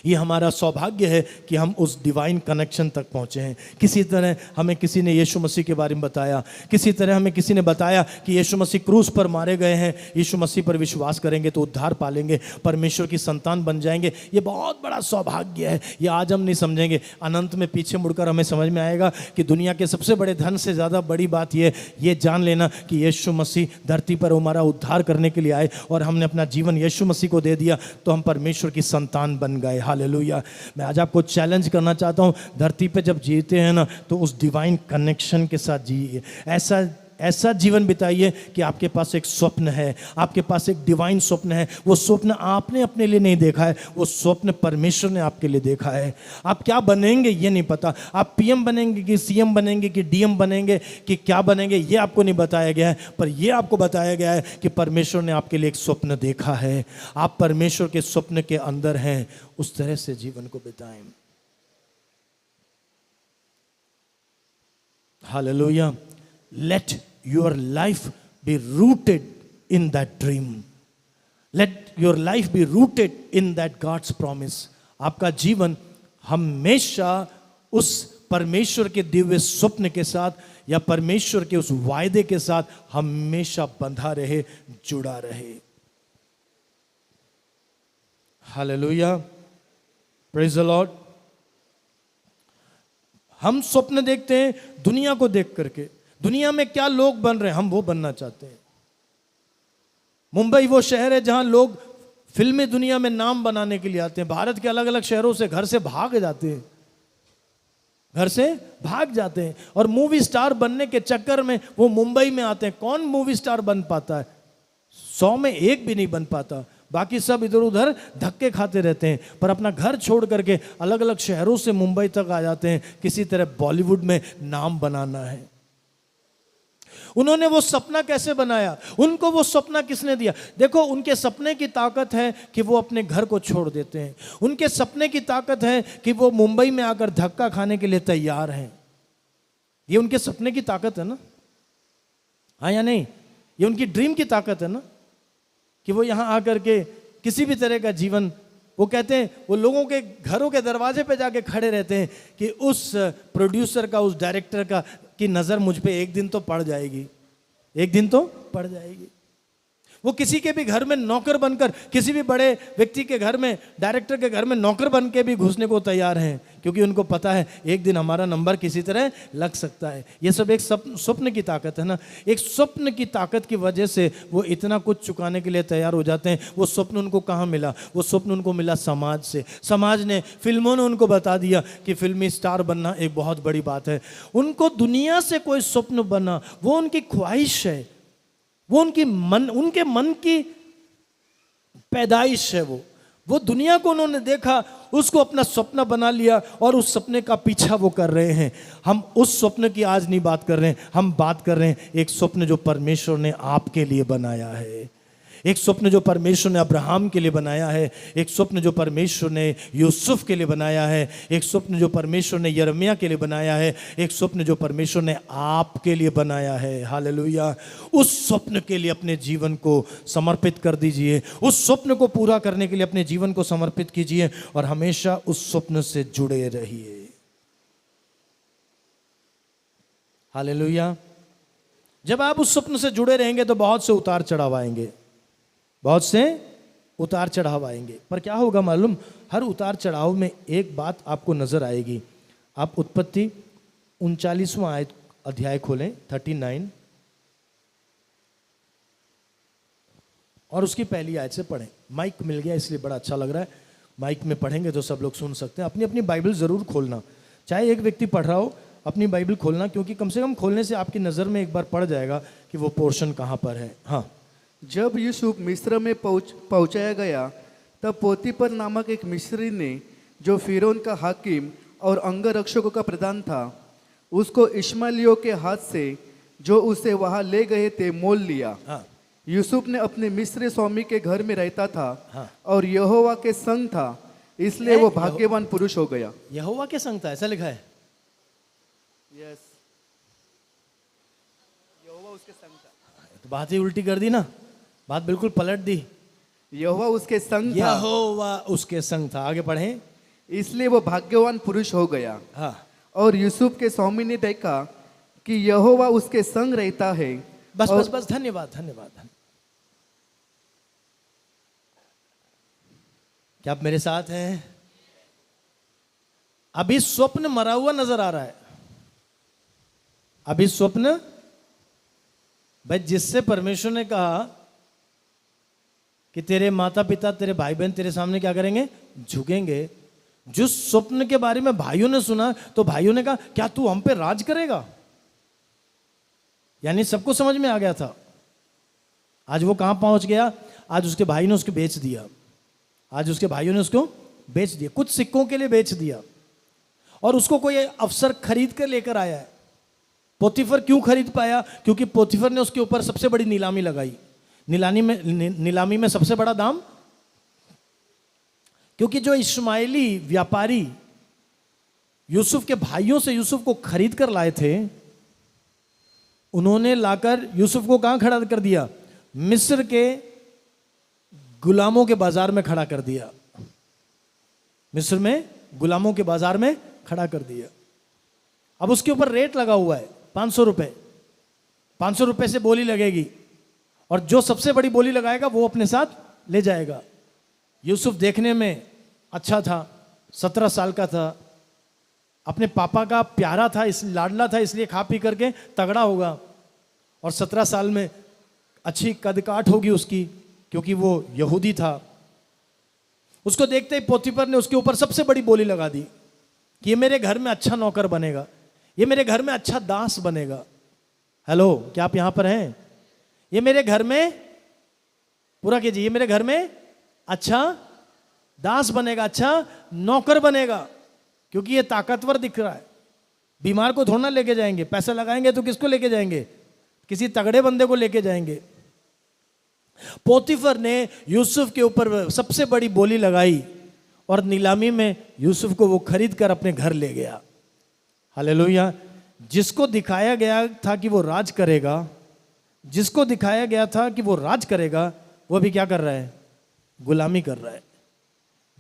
ये हमारा सौभाग्य है कि हम उस डिवाइन कनेक्शन तक पहुँचे हैं। किसी तरह हमें किसी ने यीशु मसीह के बारे में बताया, किसी तरह हमें किसी ने बताया कि यीशु मसीह क्रूस पर मारे गए हैं, यीशु मसीह पर विश्वास करेंगे तो उद्धार पालेंगे, परमेश्वर की संतान बन जाएंगे। ये बहुत बड़ा सौभाग्य है। ये आज हम नहीं समझेंगे, अनंत में पीछे मुड़कर हमें समझ में आएगा कि दुनिया के सबसे बड़े धन से ज़्यादा बड़ी बात ये जान लेना कि यीशु मसीह धरती पर हमारा उद्धार करने के लिए आए और हमने अपना जीवन यीशु मसीह को दे दिया, तो हम परमेश्वर की संतान बन गए। हालेलुया। मैं आज आपको चैलेंज करना चाहता हूं, धरती पे जब जीते हैं ना, तो उस डिवाइन कनेक्शन के साथ जिए। ऐसा जीवन बिताइए कि आपके पास एक स्वप्न है, आपके पास एक डिवाइन स्वप्न है। वो स्वप्न आपने अपने लिए नहीं देखा है, वो स्वप्न परमेश्वर ने आपके लिए देखा है। आप क्या बनेंगे ये नहीं पता, आप पीएम बनेंगे कि सीएम बनेंगे कि डीएम बनेंगे कि क्या बनेंगे, ये आपको नहीं बताया गया है, पर ये आपको बताया गया है कि परमेश्वर ने आपके लिए एक स्वप्न देखा है। आप परमेश्वर के स्वप्न के अंदर हैं, उस तरह से जीवन को बिताएं। Hallelujah. Let your life be rooted in that dream. Let your life be rooted in that God's promise. आपका जीवन हमेशा उस परमेश्वर के दिव्य स्वप्न के साथ या परमेश्वर के उस वायदे के साथ हमेशा बंधा रहे, जुड़ा रहे। हालेलुया। Praise the Lord. हम स्वप्न देखते हैं दुनिया को देख करके, दुनिया में क्या लोग बन रहे हैं, हम वो बनना चाहते हैं। मुंबई वो शहर है जहां लोग फिल्मी दुनिया में नाम बनाने के लिए आते हैं। भारत के अलग अलग शहरों से घर से भाग जाते हैं, घर से भाग जाते हैं, और मूवी स्टार बनने के चक्कर में वो मुंबई में आते हैं। कौन मूवी स्टार बन पाता है? 100 में 1 भी नहीं बन पाता। बाकी सब इधर उधर धक्के खाते रहते हैं, पर अपना घर छोड़ करके अलग अलग शहरों से मुंबई तक आ जाते हैं, किसी तरह बॉलीवुड में नाम बनाना है। उन्होंने वो सपना कैसे बनाया? उनको वो सपना किसने दिया? देखो, उनके सपने की ताकत है कि वो अपने घर को छोड़ देते हैं। उनके सपने की ताकत है कि वो मुंबई में आकर धक्का खाने के लिए तैयार हैं। ये उनके सपने की ताकत है ना? हाँ या नहीं? ये उनकी ड्रीम की ताकत है ना, कि वो यहाँ आकर के किसी भी तरह का जीवन, वो कहते हैं, वो लोगों के घरों के दरवाजे पे जाके खड़े रहते हैं कि उस प्रोड्यूसर का, उस डायरेक्टर का की नज़र मुझ पे एक दिन तो पड़ जाएगी, एक दिन तो पड़ जाएगी। वो किसी के भी घर में नौकर बनकर, किसी भी बड़े व्यक्ति के घर में, डायरेक्टर के घर में नौकर बन के भी घुसने को तैयार हैं, क्योंकि उनको पता है एक दिन हमारा नंबर किसी तरह लग सकता है। ये सब एक स्वप्न की ताकत है ना। एक स्वप्न की ताकत की वजह से वो इतना कुछ चुकाने के लिए तैयार हो जाते हैं। वो स्वप्न उनको कहाँ मिला? वो स्वप्न उनको मिला समाज से। समाज ने, फिल्मों ने उनको बता दिया कि फिल्मी स्टार बनना एक बहुत बड़ी बात है। उनको दुनिया से कोई स्वप्न बनना, वो उनकी ख्वाहिश है, वो उनके मन की पैदाइश है। वो दुनिया को उन्होंने देखा, उसको अपना सपना बना लिया और उस सपने का पीछा वो कर रहे हैं। हम उस स्वप्न की आज नहीं बात कर रहे हैं, हम बात कर रहे हैं एक स्वप्न जो परमेश्वर ने आपके लिए बनाया है। एक स्वप्न जो परमेश्वर ने अब्राहम के लिए बनाया है, एक स्वप्न जो परमेश्वर ने यूसुफ के लिए बनाया है, एक स्वप्न जो परमेश्वर ने यिर्मयाह के लिए बनाया है, एक स्वप्न जो परमेश्वर ने आपके लिए बनाया है। हालेलुया। उस स्वप्न के लिए अपने जीवन को समर्पित कर दीजिए, उस स्वप्न को पूरा करने के लिए अपने जीवन को समर्पित कीजिए और हमेशा उस स्वप्न से जुड़े रहिए। हालेलुया। जब आप उस स्वप्न से जुड़े रहेंगे तो बहुत से उतार चढ़ाव आएंगे, बहुत से उतार चढ़ाव आएंगे। पर क्या होगा मालूम? हर उतार चढ़ाव में एक बात आपको नजर आएगी, आप उत्पत्ति 39वां अध्याय खोलें 39 और उसकी पहली आयत से पढ़ें। माइक मिल गया इसलिए बड़ा अच्छा लग रहा है, माइक में पढ़ेंगे तो सब लोग सुन सकते हैं। अपनी अपनी बाइबल ज़रूर खोलना, चाहे एक व्यक्ति पढ़ रहा हो अपनी बाइबल खोलना, क्योंकि कम से कम खोलने से आपकी नज़र में एक बार पड़ जाएगा कि वो पोर्शन कहाँ पर है। हाँ, जब यूसुफ मिस्र में पहुंचाया गया तब पोतीपर नामक एक मिस्री ने, जो फिरौन का हाकिम और अंगरक्षकों का प्रधान था, उसको इश्माएलियों के हाथ से जो उसे वहां ले गए थे मोल लिया। हाँ, यूसुफ ने अपने मिस्र स्वामी के घर में रहता था हाँ। और यहोवा के संग था, इसलिए वो भाग्यवान पुरुष हो गया। यहोवा के संग था, ऐसा लिखा है। यस, यहोवा उसके संग था। तो बात ही उल्टी कर दी ना, बात बिल्कुल पलट दी। यहोवा उसके संग था, यहोवा उसके संग था। आगे पढ़ें। इसलिए वो भाग्यवान पुरुष हो गया। हाँ, और यूसुफ के स्वामी ने देखा कि यहोवा उसके संग रहता है। बस और बस बस, धन्यवाद धन्यवाद। क्या आप मेरे साथ हैं? अभी स्वप्न मरा हुआ नजर आ रहा है। अभी स्वप्न, भाई जिससे परमेश्वर ने कहा कि तेरे माता पिता तेरे भाई बहन तेरे सामने क्या करेंगे? झुकेंगे। जिस स्वप्न के बारे में भाइयों ने सुना तो भाइयों ने कहा क्या तू हम पे राज करेगा? यानी सबको समझ में आ गया था। आज वो कहां पहुंच गया? आज उसके भाई ने उसको बेच दिया। आज उसके भाइयों ने उसको बेच दिया, कुछ सिक्कों के लिए बेच दिया। और उसको कोई अफसर खरीद कर लेकर आया है। पोतीफर क्यों खरीद पाया? क्योंकि पोतीफर ने उसके ऊपर सबसे बड़ी नीलामी लगाई। नीलामी में सबसे बड़ा दाम, क्योंकि जो इश्माएली व्यापारी यूसुफ के भाइयों से यूसुफ को खरीद कर लाए थे, उन्होंने लाकर यूसुफ को कहां खड़ा कर दिया? मिस्र के गुलामों के बाजार में खड़ा कर दिया। मिस्र में गुलामों के बाजार में खड़ा कर दिया। अब उसके ऊपर रेट लगा हुआ है 500 रुपए। 500 रुपए से बोली लगेगी, और जो सबसे बड़ी बोली लगाएगा वो अपने साथ ले जाएगा। यूसुफ देखने में अच्छा था, 17 साल का था, अपने पापा का प्यारा था, इस लाडला था, इसलिए खा पी करके तगड़ा होगा। और 17 साल में अच्छी कदकाठ होगी उसकी, क्योंकि वो यहूदी था। उसको देखते ही पोतीफर ने उसके ऊपर सबसे बड़ी बोली लगा दी कि ये मेरे घर में अच्छा नौकर बनेगा, ये मेरे घर में अच्छा दास बनेगा। हेलो, क्या आप यहां पर हैं? ये मेरे घर में, पूरा कीजिए, ये मेरे घर में अच्छा दास बनेगा, अच्छा नौकर बनेगा, क्योंकि ये ताकतवर दिख रहा है। बीमार को थोड़ा ना लेके जाएंगे, पैसा लगाएंगे तो किसको लेके जाएंगे? किसी तगड़े बंदे को लेके जाएंगे। पोतीफर ने यूसुफ के ऊपर सबसे बड़ी बोली लगाई और नीलामी में यूसुफ को वो खरीद कर अपने घर ले गया। हालेलुया। जिसको दिखाया गया था कि वो राज करेगा, जिसको दिखाया गया था कि वो राज करेगा, वो भी क्या कर रहा है? गुलामी कर रहा है।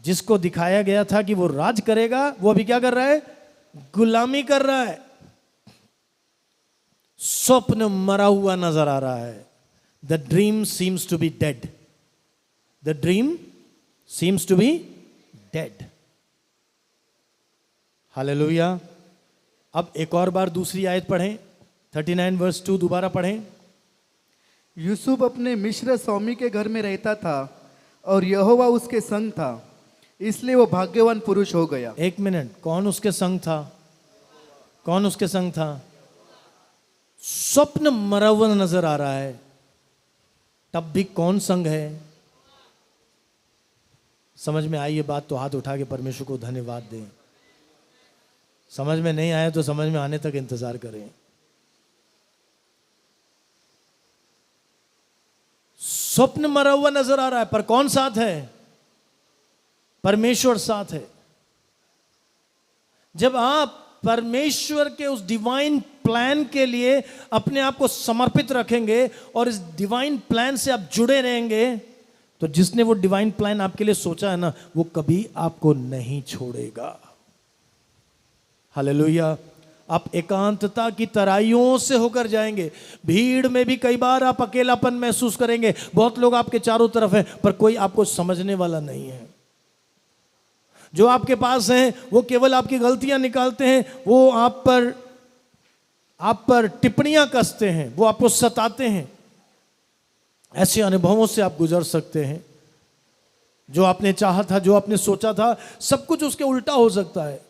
जिसको दिखाया गया था कि वो राज करेगा, वो अभी क्या कर रहा है? गुलामी कर रहा है। स्वप्न मरा हुआ नजर आ रहा है। The dream seems to be dead. The dream seems to be dead. Hallelujah. अब एक और बार दूसरी आयत पढ़ें, 39 वर्स 2 दोबारा पढ़ें। यूसुफ अपने मिस्र स्वामी के घर में रहता था और यहोवा उसके संग था, इसलिए वो भाग्यवान पुरुष हो गया। एक मिनट, कौन उसके संग था? कौन उसके संग था? स्वप्न मरा हुआ नजर आ रहा है, तब भी कौन संग है? समझ में आई ये बात तो हाथ उठा के परमेश्वर को धन्यवाद दें। समझ में नहीं आया तो समझ में आने तक इंतजार करें। स्वप्न मरा हुआ नजर आ रहा है, पर कौन साथ है? परमेश्वर साथ है। जब आप परमेश्वर के उस डिवाइन प्लान के लिए अपने आप को समर्पित रखेंगे और इस डिवाइन प्लान से आप जुड़े रहेंगे, तो जिसने वो डिवाइन प्लान आपके लिए सोचा है ना, वो कभी आपको नहीं छोड़ेगा। हालेलुया। आप एकांतता की तराइयों से होकर जाएंगे। भीड़ में भी कई बार आप अकेलापन महसूस करेंगे। बहुत लोग आपके चारों तरफ हैं, पर कोई आपको समझने वाला नहीं है। जो आपके पास हैं वो केवल आपकी गलतियां निकालते हैं, वो आप पर टिप्पणियां कसते हैं, वो आपको सताते हैं। ऐसे अनुभवों से आप गुजर सकते हैं। जो आपने चाहा था, जो आपने सोचा था, सब कुछ उसके उल्टा हो सकता है।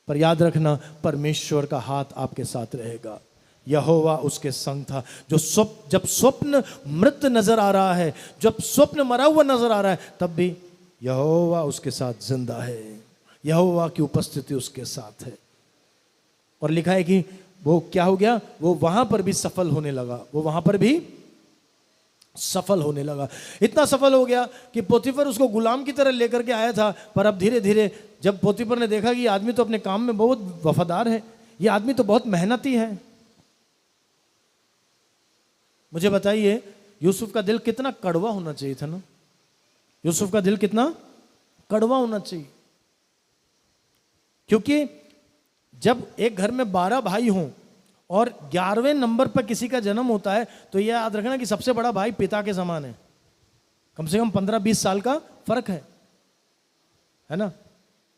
पर याद रखना, परमेश्वर का हाथ आपके साथ रहेगा। यहोवा उसके संग था। जब स्वप्न मृत नजर आ रहा है, जब स्वप्न मरा हुआ नजर आ रहा है, तब भी यहोवा उसके साथ जिंदा है। यहोवा की उपस्थिति उसके साथ है। और लिखा है कि वो क्या हो गया, वो वहां पर भी सफल होने लगा। वो वहां पर भी सफल होने लगा। इतना सफल हो गया कि पोतीफर उसको गुलाम की तरह लेकर के आया था। पर अब धीरे धीरे जब पोतीफर ने देखा कि ये आदमी तो अपने काम में बहुत वफादार है, ये आदमी तो बहुत मेहनती है। मुझे बताइए, यूसुफ का दिल कितना कड़वा होना चाहिए था ना? यूसुफ का दिल कितना कड़वा होना चाहिए। क्योंकि जब एक घर में 12 भाई हों और 11वें नंबर पर किसी का जन्म होता है, तो यह याद रखना कि सबसे बड़ा भाई पिता के समान है। कम से कम 15-20 साल का फर्क है ना?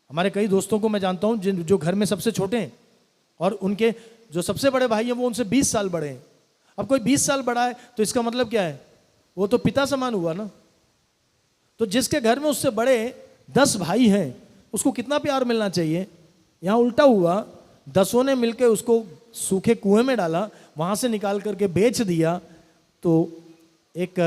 हमारे कई दोस्तों को मैं जानता हूं जो घर में सबसे छोटे हैं और उनके जो सबसे बड़े भाई हैं वो उनसे 20 साल बड़े हैं। अब कोई 20 साल बड़ा है तो इसका मतलब क्या है? वो तो पिता समान हुआ ना। तो जिसके घर में उससे बड़े 10 भाई हैं, उसको कितना प्यार मिलना चाहिए? यहां उल्टा हुआ, 10 ने मिलकर उसको सूखे कुएं में डाला, वहां से निकाल करके बेच दिया। तो एक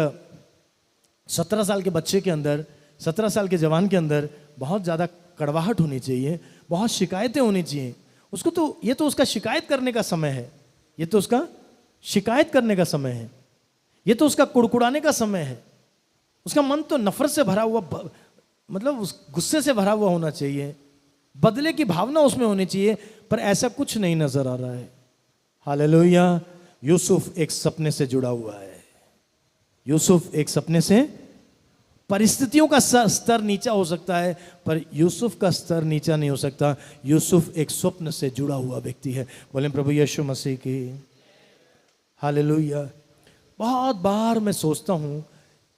17 साल के बच्चे के अंदर, 17 साल के जवान के अंदर बहुत ज़्यादा कड़वाहट होनी चाहिए, बहुत शिकायतें होनी चाहिए। उसको तो ये तो उसका शिकायत करने का समय है, ये तो उसका शिकायत करने का समय है, ये तो उसका कुड़कुड़ाने का समय है। उसका मन तो नफरत से भरा हुआ, मतलब उस गुस्से से भरा हुआ होना चाहिए, बदले की भावना उसमें होनी चाहिए। पर ऐसा कुछ नहीं नजर आ रहा है। हालेलुया। यूसुफ एक सपने से जुड़ा हुआ है। यूसुफ एक सपने से, परिस्थितियों का स्तर नीचा हो सकता है पर यूसुफ का स्तर नीचा नहीं हो सकता। यूसुफ एक स्वप्न से जुड़ा हुआ व्यक्ति है। बोलें प्रभु यीशु मसीह की हालेलुया। बहुत बार मैं सोचता हूं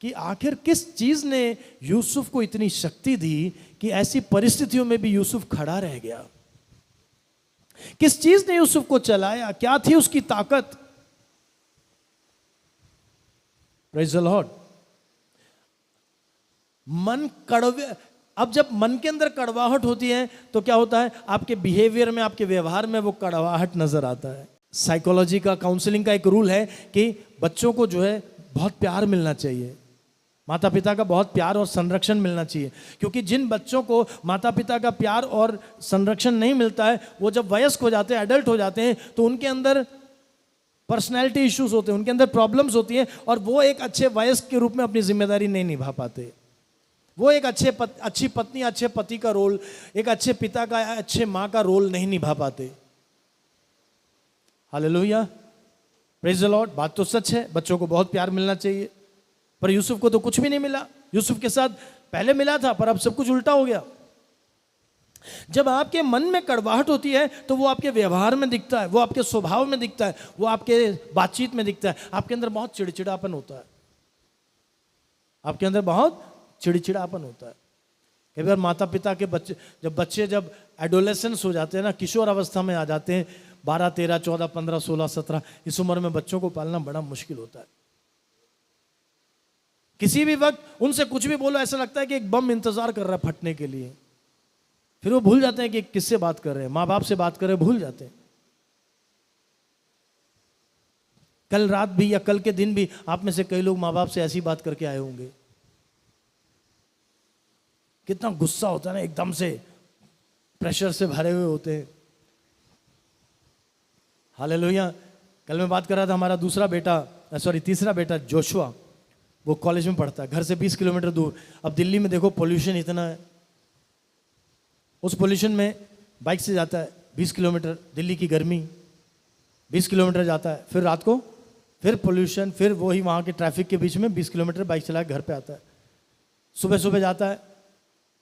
कि आखिर किस चीज ने यूसुफ को इतनी शक्ति दी कि ऐसी परिस्थितियों में भी यूसुफ खड़ा रह गया। किस चीज ने यूसुफ को चलाया? क्या थी उसकी ताकत? Praise the Lord. मन कड़वे, अब जब मन के अंदर कड़वाहट होती है तो क्या होता है? आपके बिहेवियर में, आपके व्यवहार में वो कड़वाहट नजर आता है। साइकोलॉजी का, काउंसलिंग का एक रूल है कि बच्चों को जो है बहुत प्यार मिलना चाहिए, माता पिता का बहुत प्यार और संरक्षण मिलना चाहिए। क्योंकि जिन बच्चों को माता पिता का प्यार और संरक्षण नहीं मिलता है, वो जब वयस्क हो जाते हैं, एडल्ट हो जाते हैं, तो उनके अंदर पर्सनैलिटी इश्यूज होते हैं, उनके अंदर प्रॉब्लम्स होती हैं और वो एक अच्छे वयस्क के रूप में अपनी जिम्मेदारी नहीं निभा पाते। वो एक अच्छी पत्नी, अच्छे पति का रोल, एक अच्छे पिता का, अच्छे माँ का रोल नहीं निभा पाते। Hallelujah, praise the Lord. बात तो सच है, बच्चों को बहुत प्यार मिलना चाहिए, पर यूसुफ को तो कुछ भी नहीं मिला। यूसुफ के साथ पहले मिला था पर अब सब कुछ उल्टा हो गया। जब आपके मन में कड़वाहट होती है तो वो आपके व्यवहार में दिखता है, वो आपके स्वभाव में दिखता है, वो आपके बातचीत में दिखता है। आपके अंदर बहुत चिड़चिड़ापन होता है, आपके अंदर बहुत चिड़चिड़ापन होता है। कई बार माता पिता के बच्चे जब एडोलेसेंस हो जाते हैं ना, किशोर अवस्था में आ जाते हैं, 12, 13, 14, 15, 16, 17, इस उम्र में बच्चों को पालना बड़ा मुश्किल होता है। किसी भी वक्त उनसे कुछ भी बोलो, ऐसा लगता है कि एक बम इंतजार कर रहा है फटने के लिए। फिर वो भूल जाते हैं कि किससे बात कर रहे हैं, माँ बाप से बात कर रहे हैं, भूल जाते हैं। कल रात भी या कल के दिन भी आप में से कई लोग माँ बाप से ऐसी बात करके आए होंगे। कितना गुस्सा होता है ना, एकदम से प्रेशर से भरे हुए होते हैं। हालेलुया। कल मैं बात कर रहा था, हमारा तीसरा बेटा जोशुआ, वो कॉलेज में पढ़ता है, घर से 20 किलोमीटर दूर। अब दिल्ली में देखो पोल्यूशन इतना है, उस पोल्यूशन में बाइक से जाता है 20 किलोमीटर, दिल्ली की गर्मी, 20 किलोमीटर जाता है, फिर रात को फिर पोल्यूशन, फिर वही वहाँ के ट्रैफिक के बीच में 20 किलोमीटर बाइक चला के घर पे आता है। सुबह सुबह जाता है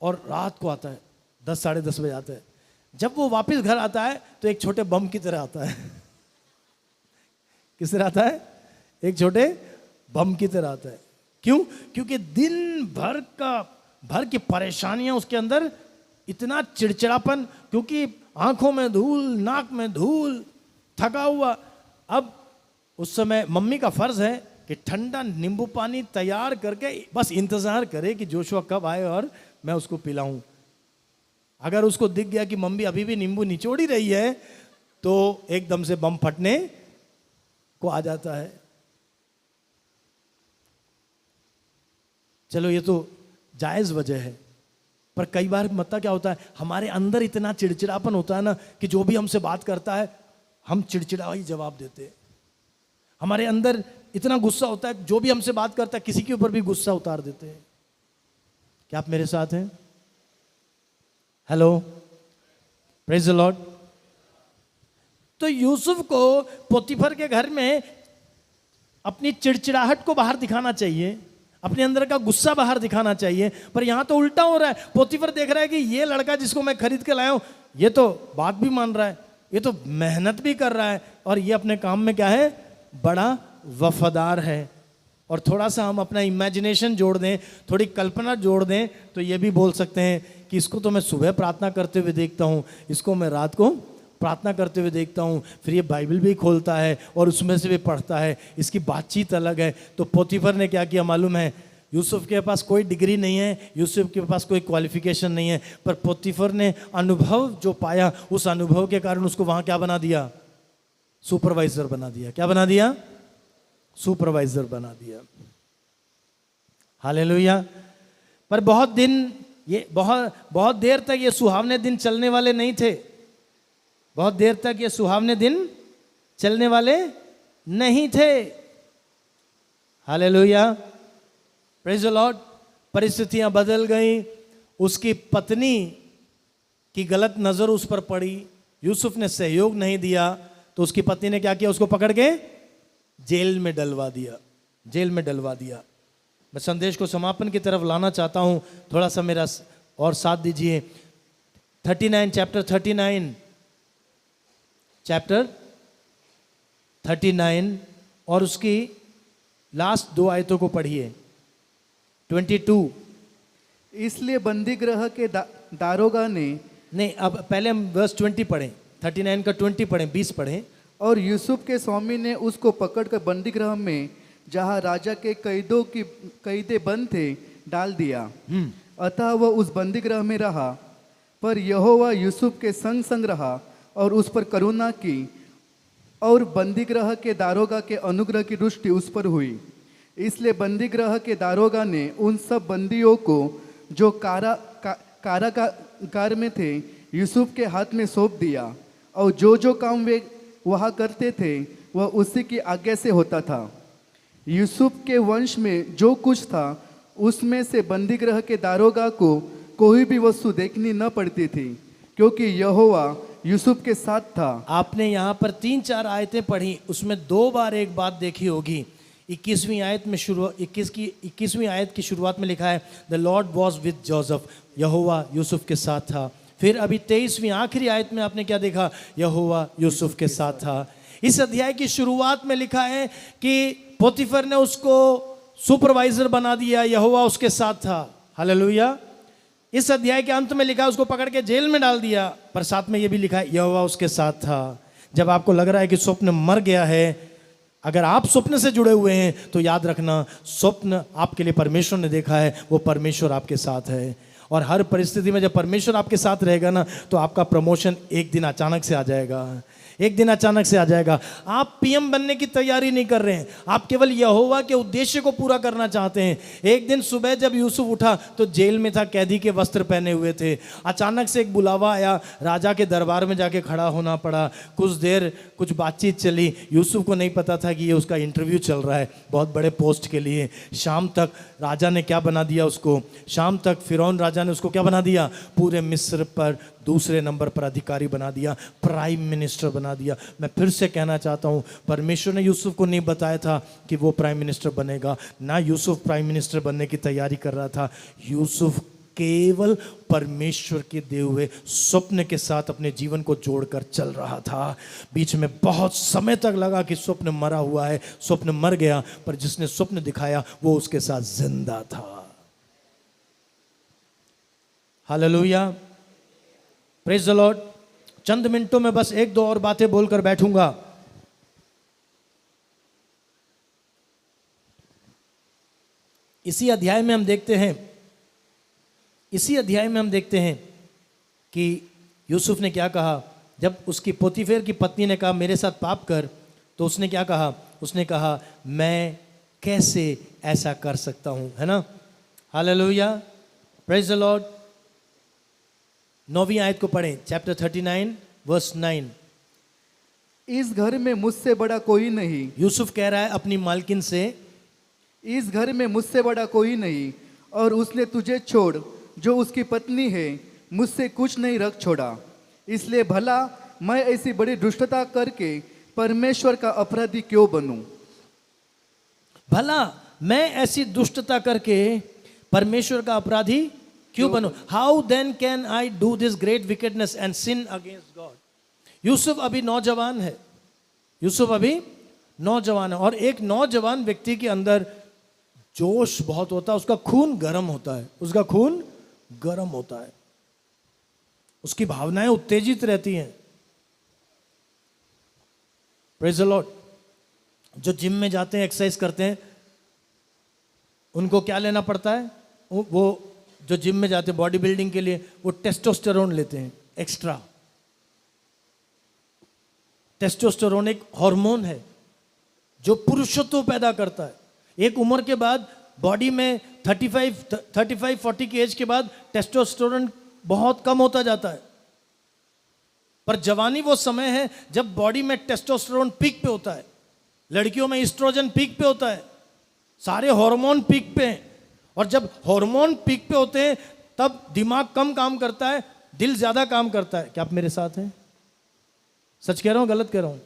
और रात को आता है, 10 साढ़े 10 बजे आता है। जब वो वापस घर आता है तो एक छोटे बम की तरह आता है। किस तरह आता है? एक छोटे बम की तरह आता है। क्यों? क्योंकि दिन भर का भर की परेशानियां उसके अंदर, इतना चिड़चिड़ापन, क्योंकि आंखों में धूल, नाक में धूल, थका हुआ। अब उस समय मम्मी का फर्ज है कि ठंडा नींबू पानी तैयार करके बस इंतजार करे कि जोशुआ कब आए और मैं उसको पिलाऊं। अगर उसको दिख गया कि मम्मी अभी भी नींबू निचोड़ ही रही है तो एकदम से बम फटने को आ जाता है। चलो ये तो जायज वजह है, पर कई बार मतलब क्या होता है, हमारे अंदर इतना चिड़चिड़ापन होता है ना कि जो भी हमसे बात करता है हम चिड़चिड़ा ही जवाब देते हैं। हमारे अंदर इतना गुस्सा होता है, जो भी हमसे बात करता है किसी के ऊपर भी गुस्सा उतार देते हैं। क्या आप मेरे साथ हैं? Hello, praise the lord. तो यूसुफ को पोतीफर के घर में अपनी चिड़चिड़ाहट को बाहर दिखाना चाहिए, अपने अंदर का गुस्सा बाहर दिखाना चाहिए, पर यहां तो उल्टा हो रहा है। पोतीफर देख रहा है कि ये लड़का जिसको मैं खरीद के लाया हूं, ये तो बात भी मान रहा है, ये तो मेहनत भी कर रहा है, और ये अपने काम में क्या है, बड़ा वफादार है। और थोड़ा सा हम अपना इमेजिनेशन जोड़ दें, थोड़ी कल्पना जोड़ दें, तो ये भी बोल सकते हैं कि इसको तो मैं सुबह प्रार्थना करते हुए देखता हूँ, इसको मैं रात को प्रार्थना करते हुए देखता हूँ, फिर ये बाइबल भी खोलता है और उसमें से भी पढ़ता है, इसकी बातचीत अलग है। तो पोतीफर ने क्या किया मालूम है? यूसुफ के पास कोई डिग्री नहीं है, यूसुफ के पास कोई क्वालिफिकेशन नहीं है, पर पोतीफर ने अनुभव जो पाया, उस अनुभव के कारण उसको वहाँ क्या बना दिया? सुपरवाइजर बना दिया। क्या बना दिया? सुपरवाइजर बना दिया। हालेलुया। पर बहुत दिन, ये बहुत देर तक ये सुहावने दिन चलने वाले नहीं थे। बहुत देर तक ये सुहावने दिन चलने वाले नहीं थे। Hallelujah, praise the Lord. परिस्थितियां बदल गई, उसकी पत्नी की गलत नजर उस पर पड़ी, यूसुफ ने सहयोग नहीं दिया, तो उसकी पत्नी ने क्या किया? उसको पकड़ के जेल में डलवा दिया, जेल में डलवा दिया। मैं संदेश को समापन की तरफ लाना चाहता हूं, थोड़ा सा मेरा और साथ दीजिए। 39 चैप्टर 39 और उसकी लास्ट 2 आयतों को पढ़िए। 22। इसलिए बंदीगृह के दारोगा ने, नहीं, अब पहले हम वर्स 20 पढ़ें, 39 का 20 पढ़ें, 20 पढ़ें। और यूसुफ के स्वामी ने उसको पकड़कर बंदीगृह में, जहां राजा के कैदे बंद थे, डाल दिया। अतः वह उस बंदीगृह में रहा, पर यहोवा यूसुफ के संग संग रहा और उस पर करुणा की, और बंदीगृह के दारोगा के अनुग्रह की दृष्टि उस पर हुई। इसलिए बंदीगृह के दारोगा ने उन सब बंदियों को जो कारागार में थे यूसुफ के हाथ में सौंप दिया, और जो काम वे वहाँ करते थे वह उसी की आज्ञा से होता था। यूसुफ के वंश में जो कुछ था उसमें से बंदीगृह के दारोगा को कोई भी वस्तु देखनी न पड़ती थी, क्योंकि यहोवा यूसुफ के साथ था। आपने यहाँ पर 3-4 आयतें पढ़ी, उसमें 2 बार एक बात देखी होगी। 21वीं आयत में 21वीं आयत की शुरुआत में लिखा है the lord was with Joseph, यहोवा यूसुफ के साथ था। फिर अभी 23वीं आखिरी आयत में आपने क्या देखा? यहोवा यूसुफ के साथ था। इस अध्याय की शुरुआत में लिखा है कि पोतीफर ने उसको सुपरवाइजर बना दिया, यहोवा उसके साथ था। हालेलुया। इस अध्याय के अंत में लिखा है उसको पकड़ के जेल में डाल दिया, पर साथ में यह भी लिखा है यहोवा उसके साथ था। जब आपको लग रहा है कि स्वप्न मर गया है, अगर आप स्वप्न से जुड़े हुए हैं तो याद रखना, स्वप्न आपके लिए परमेश्वर ने देखा है, वो परमेश्वर आपके साथ है। और हर परिस्थिति में जब परमेश्वर आपके साथ रहेगा ना, तो आपका प्रमोशन एक दिन अचानक से आ जाएगा, एक दिन अचानक से आ जाएगा। आप पीएम बनने की तैयारी नहीं कर रहे हैं, आप केवल यहोवा के उद्देश्य को पूरा करना चाहते हैं। एक दिन सुबह जब यूसुफ उठा तो जेल में था, कैदी के वस्त्र पहने हुए थे। अचानक से एक बुलावा आया, राजा के दरबार में जाके खड़ा होना पड़ा। कुछ देर कुछ बातचीत चली, यूसुफ को नहीं पता था कि ये उसका इंटरव्यू चल रहा है बहुत बड़े पोस्ट के लिए। शाम तक राजा ने क्या बना दिया उसको? शाम तक फिरौन राजा ने उसको क्या बना दिया? पूरे मिस्र पर दूसरे नंबर पर अधिकारी बना दिया, प्राइम मिनिस्टर बना दिया। मैं फिर से कहना चाहता हूँ, परमेश्वर ने यूसुफ को नहीं बताया था कि वो प्राइम मिनिस्टर बनेगा, ना यूसुफ प्राइम मिनिस्टर बनने की तैयारी कर रहा था। यूसुफ केवल परमेश्वर के दिए हुए स्वप्न के साथ अपने जीवन को जोड़कर चल रहा था। बीच में बहुत समय तक लगा कि स्वप्न मरा हुआ है, स्वप्न मर गया, पर जिसने स्वप्न दिखाया वो उसके साथ जिंदा था। Hallelujah, praise the lord. चंद मिनटों में बस एक दो और बातें बोलकर बैठूंगा। इसी अध्याय में हम देखते हैं कि यूसुफ ने क्या कहा। जब उसकी पोतीफेर की पत्नी ने कहा मेरे साथ पाप कर, तो उसने क्या कहा? उसने कहा मैं कैसे ऐसा कर सकता हूं, है ना? Hallelujah, praise the lord. 9वीं आयत को पढ़ें, चैप्टर 39 वर्स 9। इस घर में मुझसे बड़ा कोई नहीं। यूसुफ कह रहा है अपनी मालकिन से, इस घर में मुझसे बड़ा कोई नहीं, और उसने तुझे छोड़ जो उसकी पत्नी है मुझसे कुछ नहीं रख छोड़ा। इसलिए भला मैं ऐसी बड़ी दुष्टता करके परमेश्वर का अपराधी क्यों बनूं? भला मैं ऐसी दुष्टता करके परमेश्वर का अपराधी क्यों बनूं? How then can I do this great wickedness and sin against God? यूसुफ अभी नौजवान है, और एक नौजवान व्यक्ति के अंदर जोश बहुत होता है, उसका खून गर्म होता है, उसकी भावनाएं उत्तेजित रहती हैं। Praise the Lord. जो जिम में जाते हैं, एक्सरसाइज करते हैं, उनको क्या लेना पड़ता है? वो जो जिम में जाते हैं बॉडी बिल्डिंग के लिए, वो टेस्टोस्टेरोन लेते हैं एक्स्ट्रा। टेस्टोस्टेरोन एक हार्मोन है जो पुरुषत्व पैदा करता है। एक उम्र के बाद बॉडी में 35-40 की एज के बाद टेस्टोस्टेरोन बहुत कम होता जाता है। पर जवानी वो समय है जब बॉडी में टेस्टोस्टेरोन पीक पे होता है, लड़कियों में एस्ट्रोजन पीक पे होता है, सारे हार्मोन पीक पे हैं। और जब हार्मोन पीक पे होते हैं तब दिमाग कम काम करता है, दिल ज्यादा काम करता है। क्या आप मेरे साथ हैं? सच कह रहा हूं, गलत कह रहा हूं?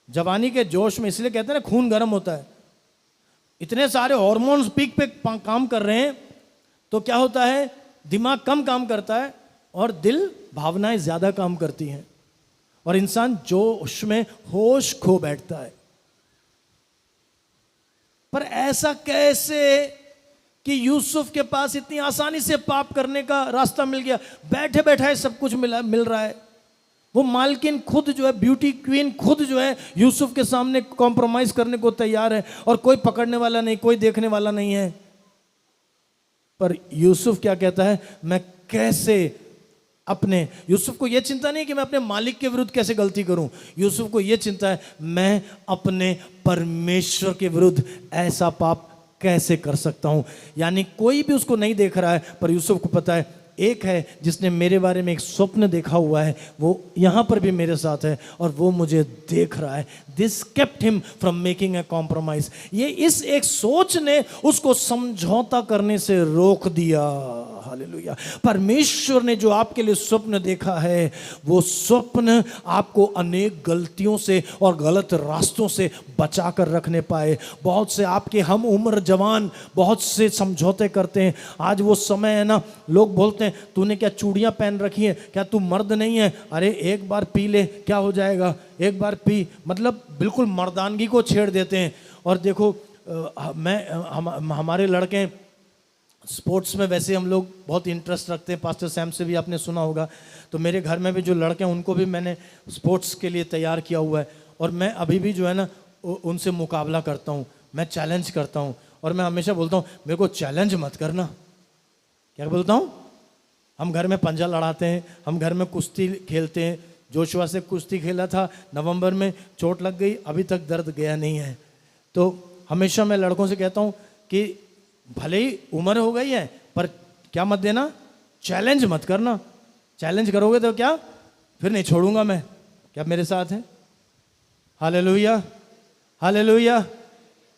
जवानी के जोश में, इसलिए कहते हैं ना खून गर्म होता है, इतने सारे हार्मोन्स पीक पे काम कर रहे हैं तो क्या होता है? दिमाग कम काम करता है और दिल, भावनाएं ज्यादा काम करती हैं, और इंसान जोश में होश खो बैठता है। पर ऐसा कैसे कि यूसुफ के पास इतनी आसानी से पाप करने का रास्ता मिल गया? बैठे बैठाए सब कुछ मिल रहा है। वो मालकिन खुद जो है, ब्यूटी क्वीन खुद जो है, यूसुफ के सामने कॉम्प्रोमाइज करने को तैयार है, और कोई पकड़ने वाला नहीं, कोई देखने वाला नहीं है। पर यूसुफ क्या कहता है? मैं कैसे अपने, यूसुफ को यह चिंता नहीं कि मैं अपने मालिक के विरुद्ध कैसे गलती करूं, यूसुफ को यह चिंता है मैं अपने परमेश्वर के विरुद्ध ऐसा पाप कैसे कर सकता हूं। यानी कोई भी उसको नहीं देख रहा है, पर यूसुफ को पता है एक है जिसने मेरे बारे में एक स्वप्न देखा हुआ है, वो यहां पर भी मेरे साथ है और वो मुझे देख रहा है। This kept him from making a compromise. ये इस एक सोच ने उसको समझौता करने से रोक दिया। हालेलुया। परमेश्वर ने जो आपके लिए स्वप्न देखा है, वो स्वप्न आपको अनेक गलतियों से और गलत रास्तों से बचा कर रखने पाए। बहुत से आपके हम उम्र जवान बहुत से समझौते करते हैं। आज वो समय है ना, लोग बोलते हैं तूने क्या चूड़ियां पहन रखी हैं, क्या तू मर्द नहीं है? अरे एक बार पी ले, क्या हो जाएगा, एक बार पी, मतलब बिल्कुल मर्दानगी को छेड़ देते हैं। और देखो हमारे लड़के स्पोर्ट्स में वैसे हम लोग बहुत इंटरेस्ट रखते हैं, पास्टर सैम से भी आपने सुना होगा। तो मेरे घर में भी जो लड़के हैं उनको भी मैंने स्पोर्ट्स के लिए तैयार किया हुआ है, और मैं अभी भी जो है ना उनसे मुकाबला करता हूँ, मैं चैलेंज करता हूँ। और मैं हमेशा बोलता हूँ मेरे को चैलेंज मत करना। क्या बोलता हूँ? हम घर में पंजा लड़ाते हैं, हम घर में कुश्ती खेलते हैं। जोशुआ से कुश्ती खेला था, नवंबर में चोट लग गई, अभी तक दर्द गया नहीं है। तो हमेशा मैं लड़कों से कहता हूँ कि भले ही उम्र हो गई है पर क्या मत देना, चैलेंज मत करना। चैलेंज करोगे तो क्या, फिर नहीं छोड़ूंगा मैं। क्या मेरे साथ है? Hallelujah, hallelujah.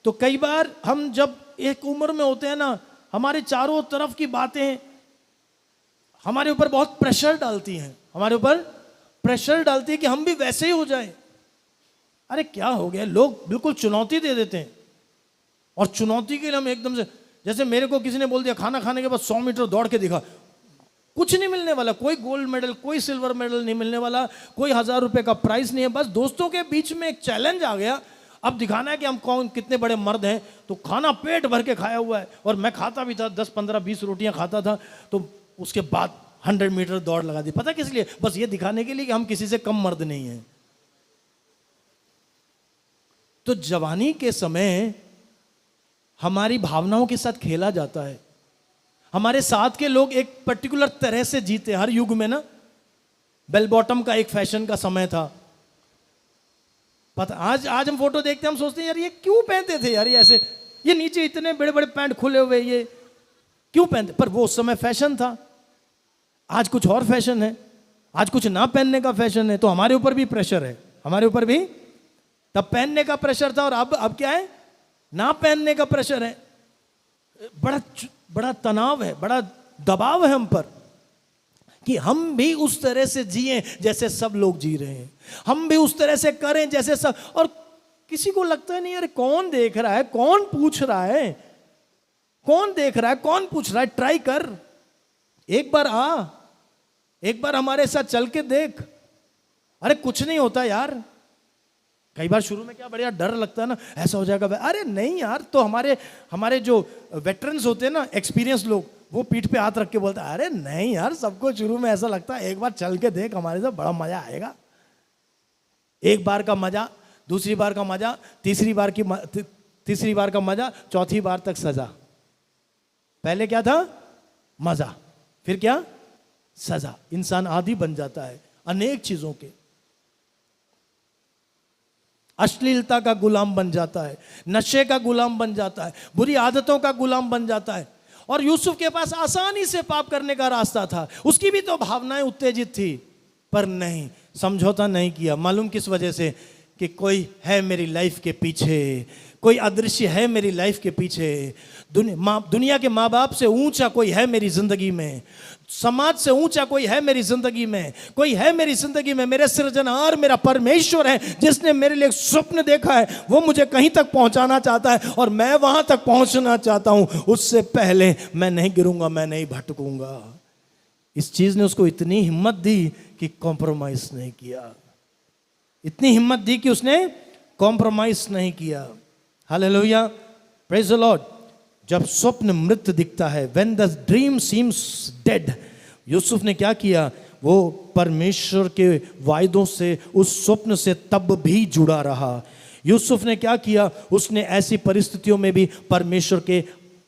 तो कई बार हम जब एक उम्र में होते हैं ना, हमारे चारों तरफ की बातें हमारे ऊपर बहुत प्रेशर डालती हैं, हमारे ऊपर प्रेशर डालती है कि हम भी वैसे ही हो जाए। अरे क्या हो गया, लोग बिल्कुल चुनौती दे देते हैं, और चुनौती के लिए हम एकदम से, जैसे मेरे को किसी ने बोल दिया खाना खाने के बाद 100 मीटर दौड़ के दिखा, कुछ नहीं मिलने वाला, कोई गोल्ड मेडल, कोई सिल्वर मेडल नहीं मिलने वाला, कोई 1000 रुपए का प्राइस नहीं है। बस दोस्तों के बीच में एक चैलेंज आ गया, अब दिखाना है कि हम कौन कितने बड़े मर्द हैं। तो खाना पेट भर के खाया हुआ है, और मैं खाता भी था, 10 15 20 रोटियां खाता था। तो उसके बाद 100 मीटर दौड़ लगा दी। पता किस लिए? बस ये दिखाने के लिए कि हम किसी से कम मर्द नहीं हैं। तो जवानी के समय हमारी भावनाओं के साथ खेला जाता है। हमारे साथ के लोग एक पर्टिकुलर तरह से जीते हर युग में ना। बेल बॉटम का एक फैशन का समय था। पता आज हम फोटो देखते हैं, हम सोचते हैं यार ये क्यों पहनते थे यार, ये ऐसे, ये नीचे इतने बड़े बड़े पैंट खुले हुए, ये क्यों पहनते? पर वो उस समय फैशन था। आज कुछ और फैशन है, आज कुछ ना पहनने का फैशन है। तो हमारे ऊपर भी प्रेशर है, हमारे ऊपर भी तब पहनने का प्रेशर था और अब क्या है? ना पहनने का प्रेशर है। बड़ा तनाव है, बड़ा दबाव है हम पर कि हम भी उस तरह से जिएं जैसे सब लोग जी रहे हैं, हम भी उस तरह से करें जैसे सब। और किसी को लगता है नहीं यार कौन देख रहा है, कौन पूछ रहा है, कौन देख रहा है, कौन पूछ रहा है? ट्राई कर, एक बार आ, एक बार हमारे साथ चल के देख। अरे कुछ नहीं होता यार। कई बार शुरू में क्या बढ़िया डर लगता है ना, ऐसा हो जाएगा। अरे नहीं यार, तो हमारे जो वेटरन्स होते हैं ना, एक्सपीरियंस लोग, वो पीठ पे हाथ रख के बोलते हैं अरे नहीं यार, सबको शुरू में ऐसा लगता है, एक बार चल के देख, हमारे साथ बड़ा मजा आएगा। एक बार का मजा, दूसरी बार का मजा, तीसरी बार का मजा, चौथी बार तक सजा। पहले क्या था? मजा, फिर क्या? सजा। इंसान आदी बन जाता है अनेक चीजों के, अश्लीलता का गुलाम बन जाता है, नशे का गुलाम बन जाता है, बुरी आदतों का गुलाम बन जाता है। और यूसुफ के पास आसानी से पाप करने का रास्ता था, उसकी भी तो भावनाएं उत्तेजित थी, पर नहीं, समझौता नहीं किया। मालूम किस वजह से? कि कोई है मेरी लाइफ के पीछे, कोई अदृश्य है मेरी लाइफ के पीछे। दुनिया के माँ बाप से ऊंचा कोई है मेरी जिंदगी में, समाज से ऊंचा कोई है मेरी जिंदगी में, कोई है मेरी जिंदगी में। मेरे सृजनहार मेरा परमेश्वर है, जिसने मेरे लिए एक स्वप्न देखा है, वो मुझे कहीं तक पहुंचाना चाहता है और मैं वहां तक पहुंचना चाहता हूं। उससे पहले मैं नहीं गिरूंगा, मैं नहीं भटकूंगा। इस चीज ने उसको इतनी हिम्मत दी कि कॉम्प्रोमाइज नहीं किया, इतनी हिम्मत दी कि उसने कॉम्प्रोमाइज नहीं किया। Hallelujah, praise the Lord. जब स्वप्न मृत दिखता है, when the dream seems dead, Yusuf ने क्या किया? वो परमेश्वर के वायदों से, उस स्वप्न से तब भी जुड़ा रहा। यूसुफ ने क्या किया? उसने ऐसी परिस्थितियों में भी परमेश्वर के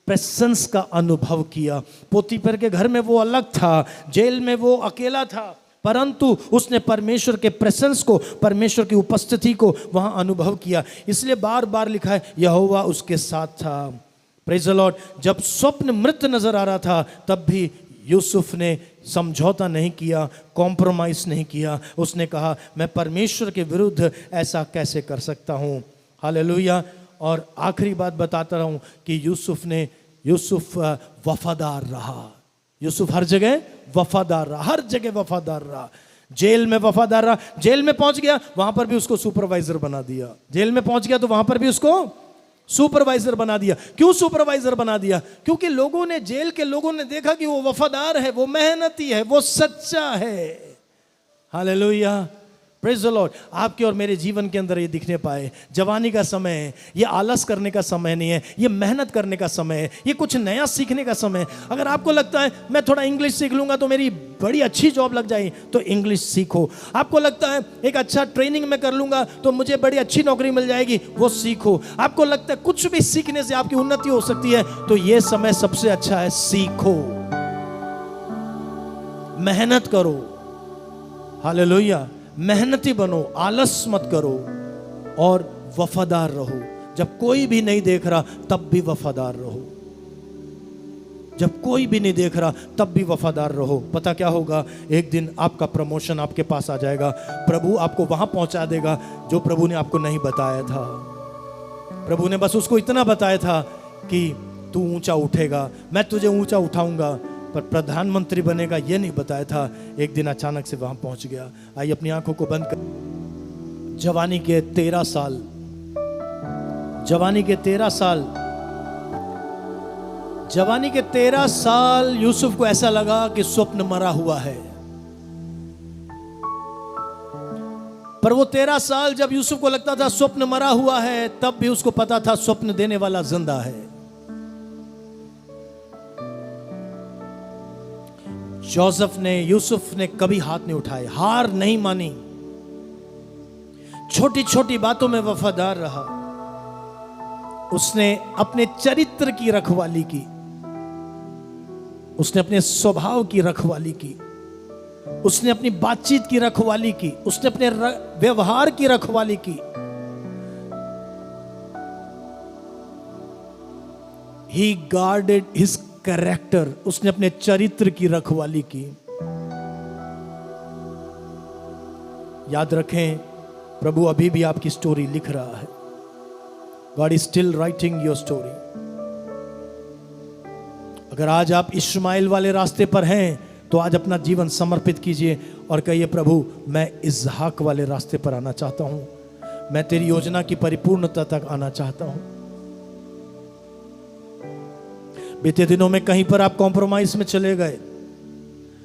प्रेजेंस का अनुभव किया। पोतीफर के घर में वो अलग था, जेल में वो अकेला था, परंतु उसने परमेश्वर के प्रेजेंस को, परमेश्वर की उपस्थिति को वहां अनुभव किया। इसलिए बार बार लिखा है यहोवा उसके साथ था। Praise the Lord. जब स्वप्न मृत नजर आ रहा था, तब भी यूसुफ ने समझौता नहीं किया, कॉम्प्रोमाइज नहीं किया। उसने कहा मैं परमेश्वर के विरुद्ध ऐसा कैसे कर सकता हूं। हालेलुया। और आखिरी बात बताता रहूं कि यूसुफ वफादार रहा। यूसुफ हर जगह वफादार रहा, हर जगह वफादार रहा। जेल में वफादार रहा, जेल में पहुंच गया, वहां पर भी उसको सुपरवाइजर बना दिया। जेल में पहुंच गया तो वहां पर भी उसको सुपरवाइजर बना दिया। क्यों सुपरवाइजर बना दिया? क्योंकि लोगों ने, जेल के लोगों ने देखा कि वो वफादार है, वो मेहनती है, वो सच्चा है। Hallelujah, praise the Lord. आपके और मेरे जीवन के अंदर ये दिखने पाए। जवानी का समय है, ये आलस करने का समय नहीं है, ये मेहनत करने का समय है, ये कुछ नया सीखने का समय है। अगर आपको लगता है मैं थोड़ा इंग्लिश सीख लूंगा तो मेरी बड़ी अच्छी जॉब लग जाएगी, तो इंग्लिश सीखो। आपको लगता है एक अच्छा ट्रेनिंग में कर लूंगा तो मुझे बड़ी अच्छी नौकरी मिल जाएगी, वो सीखो। आपको लगता है कुछ भी सीखने से आपकी उन्नति हो सकती है, तो ये समय सबसे अच्छा है, सीखो, मेहनत करो। हालेलुया, मेहनती बनो, आलस मत करो और वफादार रहो। जब कोई भी नहीं देख रहा तब भी वफादार रहो, जब कोई भी नहीं देख रहा तब भी वफादार रहो। पता क्या होगा? एक दिन आपका प्रमोशन आपके पास आ जाएगा। प्रभु आपको वहां पहुंचा देगा जो प्रभु ने आपको नहीं बताया था। प्रभु ने बस उसको इतना बताया था कि तू ऊंचा उठेगा, मैं तुझे ऊंचा उठाऊंगा, पर प्रधानमंत्री बनेगा ये नहीं बताया था। एक दिन अचानक से वहां पहुंच गया। आइए अपनी आंखों को बंद कर। जवानी के 13 साल, जवानी के 13 साल, जवानी के 13 साल यूसुफ को ऐसा लगा कि स्वप्न मरा हुआ है। पर वो 13 साल जब यूसुफ को लगता था स्वप्न मरा हुआ है, तब भी उसको पता था स्वप्न देने वाला जिंदा है। जोसेफ ने, यूसुफ ने कभी हाथ नहीं उठाए, हार नहीं मानी, छोटी छोटी बातों में वफादार रहा। उसने अपने चरित्र की रखवाली की, उसने अपने स्वभाव की रखवाली की, उसने अपनी बातचीत की रखवाली की, उसने अपने व्यवहार की रखवाली की। He guarded his character, उसने अपने चरित्र की रखवाली की। याद रखें, प्रभु अभी भी आपकी स्टोरी लिख रहा है। God is still writing your story। अगर आज आप इश्माइल वाले रास्ते पर हैं तो आज अपना जीवन समर्पित कीजिए और कहिए, प्रभु मैं इसहाक वाले रास्ते पर आना चाहता हूं, मैं तेरी योजना की परिपूर्णता तक आना चाहता हूं। बीते दिनों में कहीं पर आप कॉम्प्रोमाइज में चले गए,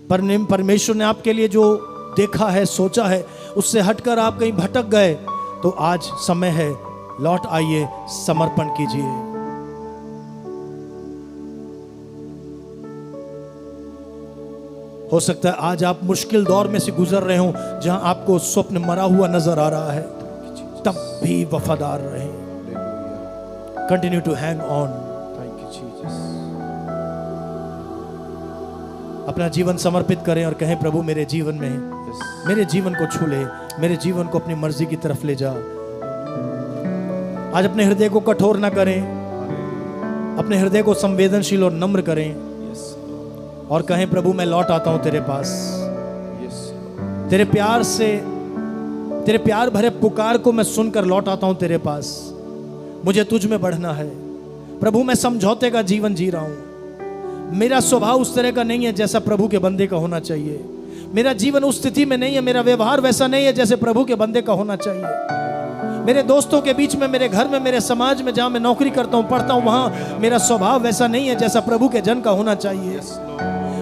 पर परमेश्वर ने आपके लिए जो देखा है, सोचा है, उससे हटकर आप कहीं भटक गए, तो आज समय है, लौट आइए, समर्पण कीजिए। हो सकता है आज आप मुश्किल दौर में से गुजर रहे हो, जहां आपको स्वप्न मरा हुआ नजर आ रहा है, तब भी वफादार रहें। Continue to hang on. अपना जीवन समर्पित करें और कहें, प्रभु मेरे जीवन में, मेरे जीवन को छू ले, मेरे जीवन को अपनी मर्जी की तरफ ले जा। आज अपने हृदय को कठोर ना करें, अपने हृदय को संवेदनशील और नम्र करें और कहें, प्रभु मैं लौट आता हूं तेरे पास। तेरे प्यार से, तेरे प्यार भरे पुकार को मैं सुनकर लौट आता हूं तेरे पास। मुझे तुझ में बढ़ना है प्रभु। मैं समझौते का जीवन जी रहा हूं। मेरा स्वभाव उस तरह का नहीं है जैसा प्रभु के बंदे का होना चाहिए। मेरा जीवन उस स्थिति में नहीं है, मेरा व्यवहार वैसा नहीं है जैसे प्रभु के बंदे का होना चाहिए। मेरे दोस्तों के बीच में, मेरे घर में, मेरे समाज में, जहां मैं नौकरी करता हूं, पढ़ता हूं, वहां मेरा स्वभाव वैसा नहीं है जैसा प्रभु के जन का होना चाहिए।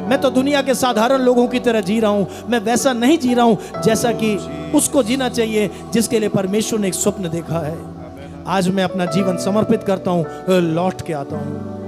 मैं तो दुनिया के साधारण लोगों की तरह जी रहा हूं। मैं वैसा नहीं जी रहा हूं जैसा कि उसको जीना चाहिए जिसके लिए परमेश्वर ने एक स्वप्न देखा है। आज मैं अपना जीवन समर्पित करता हूं, लौट के आता हूं।